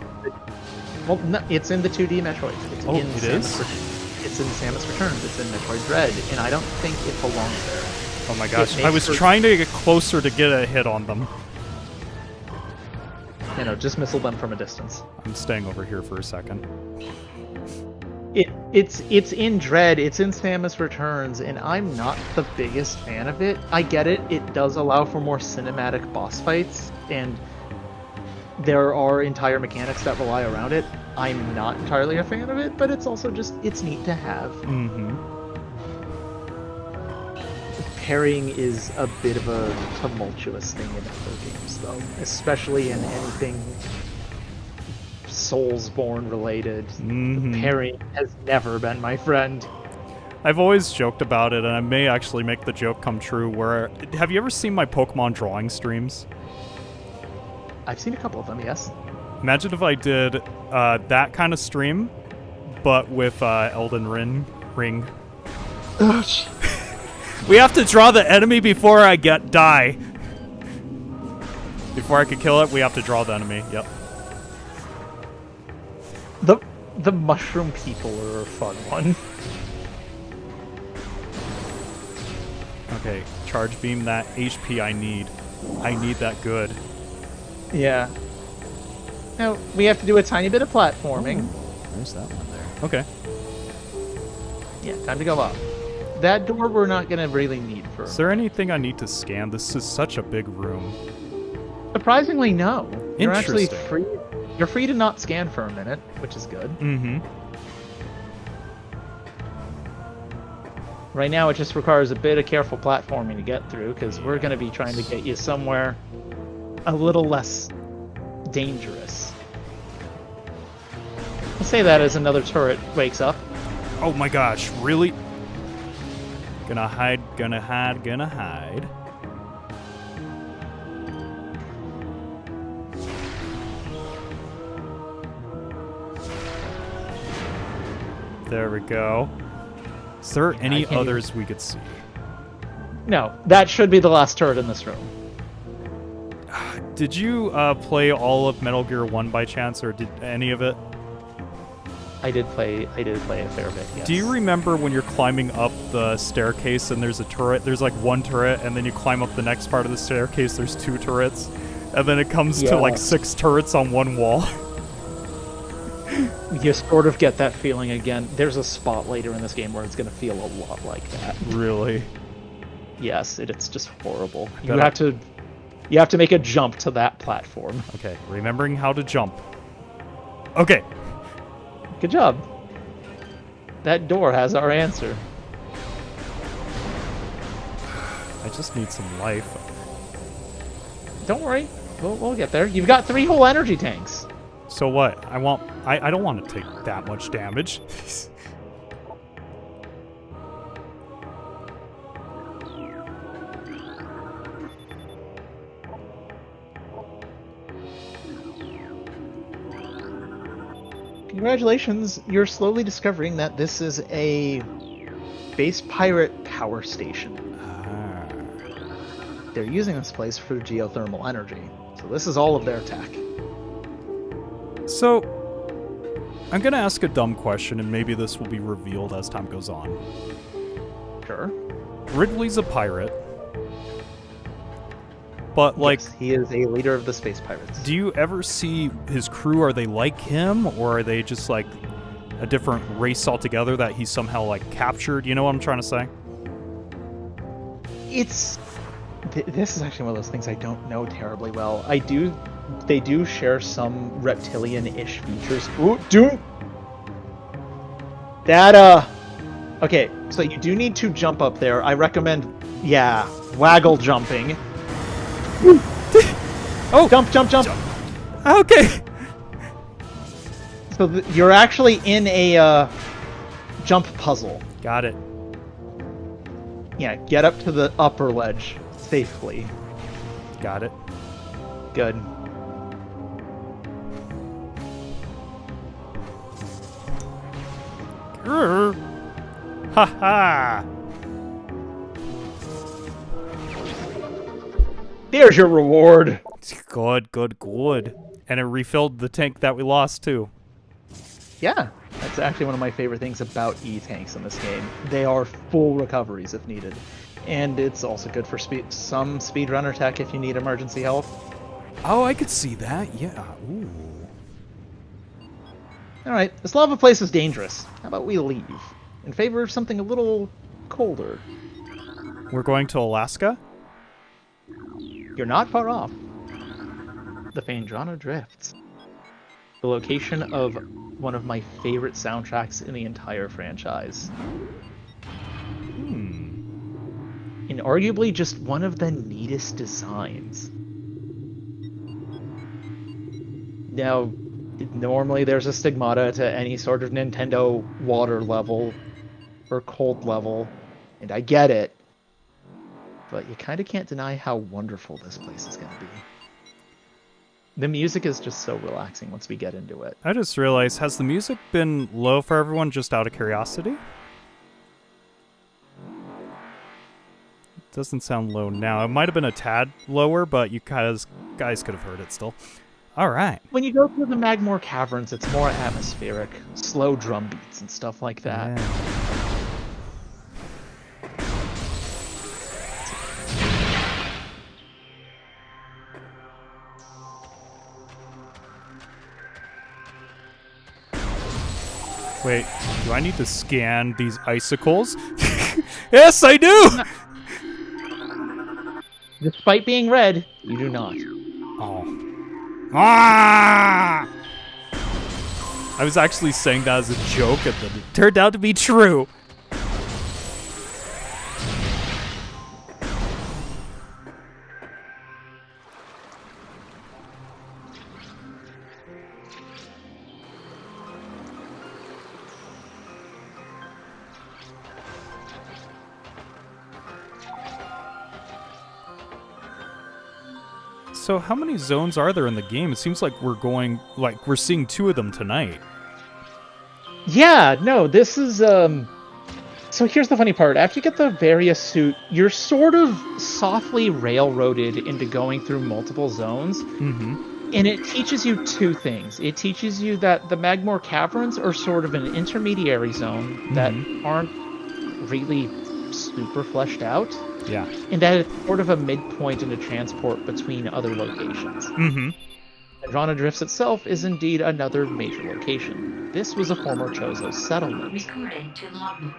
Well, no, it's in the 2D Metroid. It's Oh, in it Samus is? It's in Samus Returns. It's in Metroid Dread, and I don't think it belongs there. Oh my gosh, It I makes was for- trying to get closer to get a hit on them. You know, just missile them from a distance. I'm staying over here for a second. It's in Dread, it's in Samus Returns, and I'm not the biggest fan of it. I get it, it does allow for more cinematic boss fights, and there are entire mechanics that rely around it. I'm not entirely a fan of it, but it's also just, it's neat to have. Mm-hmm. Parrying is a bit of a tumultuous thing in other games, though, especially in anything Soulsborne related. Mm-hmm. Parrying has never been my friend. I've always joked about it, and I may actually make the joke come true. Where have you ever seen my Pokemon drawing streams? I've seen a couple of them, yes. Imagine if I did that kind of stream, but with Elden Ring. We have to draw the enemy before I die. Before I could kill it, we have to draw the enemy. Yep. The mushroom people are a fun one. Okay, charge beam that HP I need. I need that good. Yeah. Now, we have to do a tiny bit of platforming. There's that one there. Okay. Yeah, time to go up. That door we're not going to really need for... Is there anything I need to scan? This is such a big room. Surprisingly, no. You're actually Interesting. free. You're free to not scan for a minute, which is good. Mm-hmm. Right now, it just requires a bit of careful platforming to get through, because we're going to be trying to get you somewhere a little less dangerous. I'll say that as another turret wakes up. Oh my gosh, really? Gonna hide, gonna hide, gonna hide. There we go. Is there any can't others we could see? No, that should be the last turret in this room. Did you play all of Metal Gear 1 by chance, or did any of it? I did play a fair bit, yes. Do you remember when you're climbing up the staircase and there's a turret? There's like one turret, and then you climb up the next part of the staircase, there's two turrets, and then it comes to like 6 turrets on one wall. You sort of get that feeling again. There's a spot later in this game where it's going to feel a lot like that. Really? Yes, it's just horrible. You better- have to make a jump to that platform. Okay, remembering how to jump. Okay. Good job. That door has our answer. I just need some life. Don't worry, we'll get there. You've got 3 whole energy tanks. So what? I don't want to take that much damage. Congratulations, you're slowly discovering that this is a base pirate power station. They're using this place for geothermal energy. So this is all of their tech. So, I'm gonna ask a dumb question, and maybe this will be revealed as time goes on. Sure. Ridley's a pirate, but like, Yes, he is a leader of the space pirates. do you ever see his crew? Are they like him, or are they just like a different race altogether that he somehow like captured? You know what I'm trying to say? It's this is actually one of those things I don't know terribly well. They do share some reptilian-ish features. Ooh, do that. Okay, so you do need to jump up there. I recommend, waggle jumping. Oh, Jump. okay. So you're actually in a jump puzzle. Got it. Yeah, get up to the upper ledge safely. Got it. Good. Ha ha. There's your reward. Good. And it refilled the tank that we lost too. Yeah, that's actually one of my favorite things about E-tanks in this game. They are full recoveries if needed. And it's also good for some speedrunner tech if you need emergency help. Oh, I could see that. Yeah. Ooh. Alright, this lava place is dangerous. How about we leave? In favor of something a little colder. We're going to Alaska? You're not far off. The Phaedrona Drifts. The location of one of my favorite soundtracks in the entire franchise. And arguably just one of the neatest designs. Now, normally there's a stigmata to any sort of Nintendo water level or cold level, and I get it, but you kind of can't deny how wonderful this place is going to be. The music is just so relaxing once we get into it. I just realized, has the music been low for everyone just out of curiosity? It doesn't sound low now. It might have been a tad lower, but you guys could have heard it still. All right. When you go through the Magmore Caverns, it's more atmospheric, slow drum beats and stuff like that. Yeah. Wait, do I need to scan these icicles? Yes, I do! Despite being red, you do not. Oh. Ah! I was actually saying that as a joke, and then it turned out to be true. So how many zones are there in the game? It seems like we're seeing 2 of them tonight. Yeah, no, this is, So here's the funny part. After you get the various suit, you're sort of softly railroaded into going through multiple zones. Mm-hmm. And it teaches you 2 things. It teaches you that the Magmore Caverns are sort of an intermediary zone that aren't really super fleshed out. Yeah. And that it's sort of a midpoint in a transport between other locations. Mm-hmm. Phaedrona Drifts itself is indeed another major location. This was a former Chozo settlement. Recorded to logbook.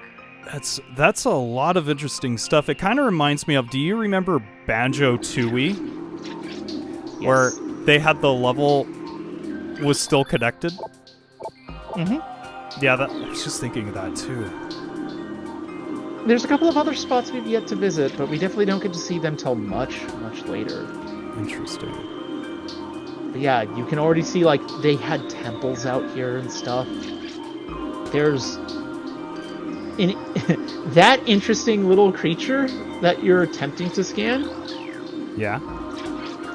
That's a lot of interesting stuff. It kind of reminds me of, do you remember Banjo-Tooie? Yes. Where they had the level was still connected? Mm-hmm. Yeah, I was just thinking of that too. There's a couple of other spots we've yet to visit, but we definitely don't get to see them till much, much later. Interesting. But yeah, you can already see, like, they had temples out here and stuff. There's... that interesting little creature that you're attempting to scan Yeah.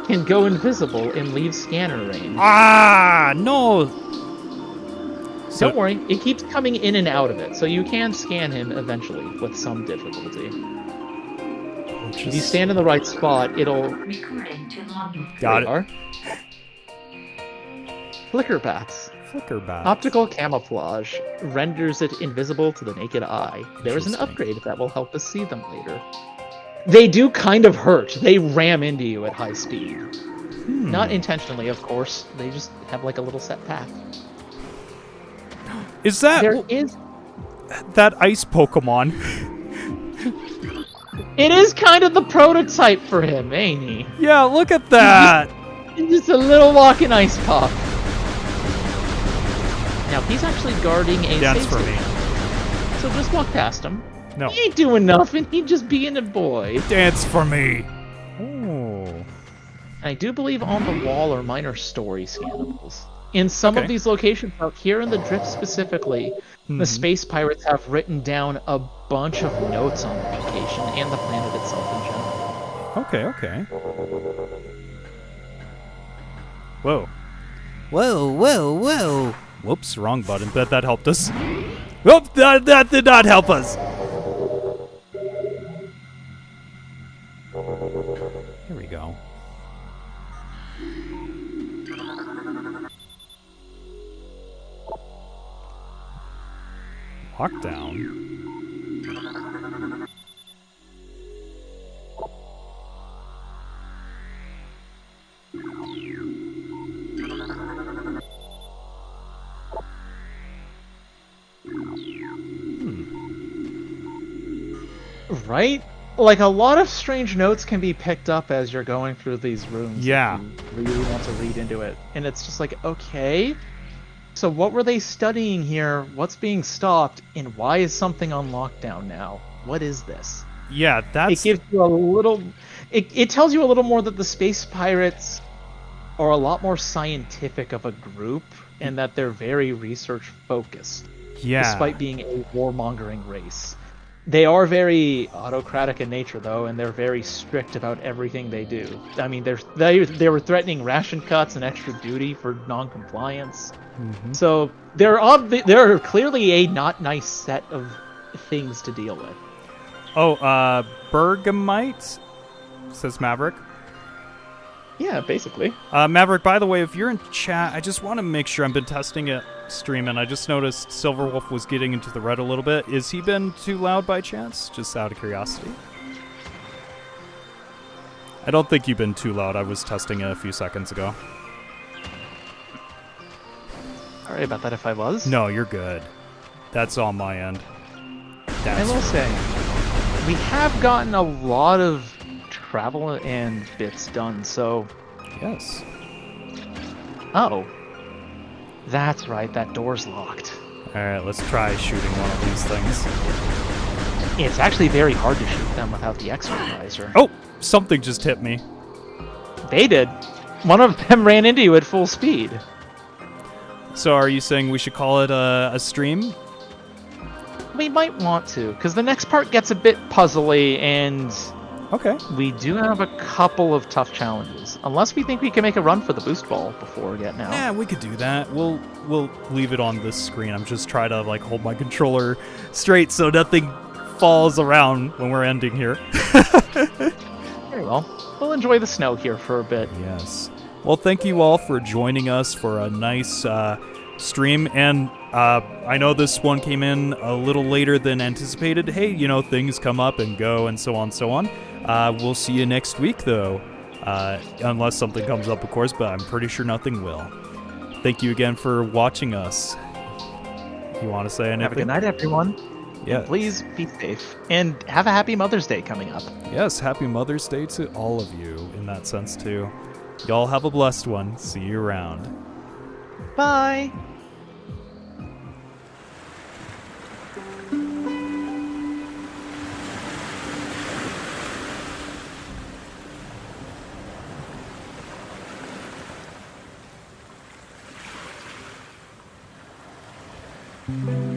can go invisible and leave scanner range. Ah, no! Don't worry, it keeps coming in and out of it, so you can scan him eventually with some difficulty. If you stand in the right spot, it'll... Recorded to logbook. Got it. Are. Flicker bats. Flicker bat. Optical camouflage renders it invisible to the naked eye. There is an Interesting. upgrade that will help us see them later. They do kind of hurt. They ram into you at high speed. Not intentionally, of course. They just have like a little set path. Is that There is... that ice Pokemon? It is kind of the prototype for him, ain't he? Yeah, look at that. He's just a little walking ice pop. Now he's actually guarding a Dance safe for me. station. So just walk past him. No. He ain't doing nothing. He just being a boy. Dance for me. Oh. I do believe on the wall are minor story scannables. In some Okay. of these locations out here in the drift specifically, the space pirates have written down a bunch of notes on the location and the planet itself in general. Okay, okay. Whoa. Whoa, whoa, whoa. Whoops, wrong button. Bet that helped us. Whoop, that did not help us. Here we go. Lockdown. Right? Like, a lot of strange notes can be picked up as you're going through these rooms. Yeah. If you really want to read into it. And it's just like, okay, so what were they studying here? What's being stopped? And why is something on lockdown now? What is this? Yeah, that's... It gives you a little... It tells you a little more that the space pirates are a lot more scientific of a group and that they're very research-focused. Yeah. Despite being a warmongering race. They are very autocratic in nature, though, and they're very strict about everything they do. I mean, they were threatening ration cuts and extra duty for non-compliance. Mhm. So they're clearly a not nice set of things to deal with. Oh, Bergamite? Says Maverick. Yeah, basically. Maverick, by the way, if you're in chat, I just want to make sure I've been testing it streaming. I just noticed Silverwolf was getting into the red a little bit. Is he been too loud by chance? Just out of curiosity. I don't think you've been too loud. I was testing it a few seconds ago. Sorry about that if I was. No, you're good. That's on my end. I will say, we have gotten a lot of travel and bits done, so... Yes. Oh. That's right, that door's locked. Alright, let's try shooting one of these things. It's actually very hard to shoot them without the X-ray visor. Oh! Something just hit me. They did. One of them ran into you at full speed. So are you saying we should call it a stream? We might want to, because the next part gets a bit puzzly, and Okay. we do have a couple of tough challenges. Unless we think we can make a run for the boost ball before getting out. Yeah, we could do that. We'll leave it on this screen. I'm just trying to like hold my controller straight so nothing falls around when we're ending here. Very well. We'll enjoy the snow here for a bit. Yes. Well, thank you all for joining us for a nice stream. And I know this one came in a little later than anticipated. Hey, you know, things come up and go and so on and so on. We'll see you next week, though. Unless something comes up, of course, but I'm pretty sure nothing will. Thank you again for watching us. You want to say anything? Have a good night, everyone. Yeah. And please be safe. And have a happy Mother's Day coming up. Yes, happy Mother's Day to all of you in that sense, too. Y'all have a blessed one. See you around. Bye. Thank you.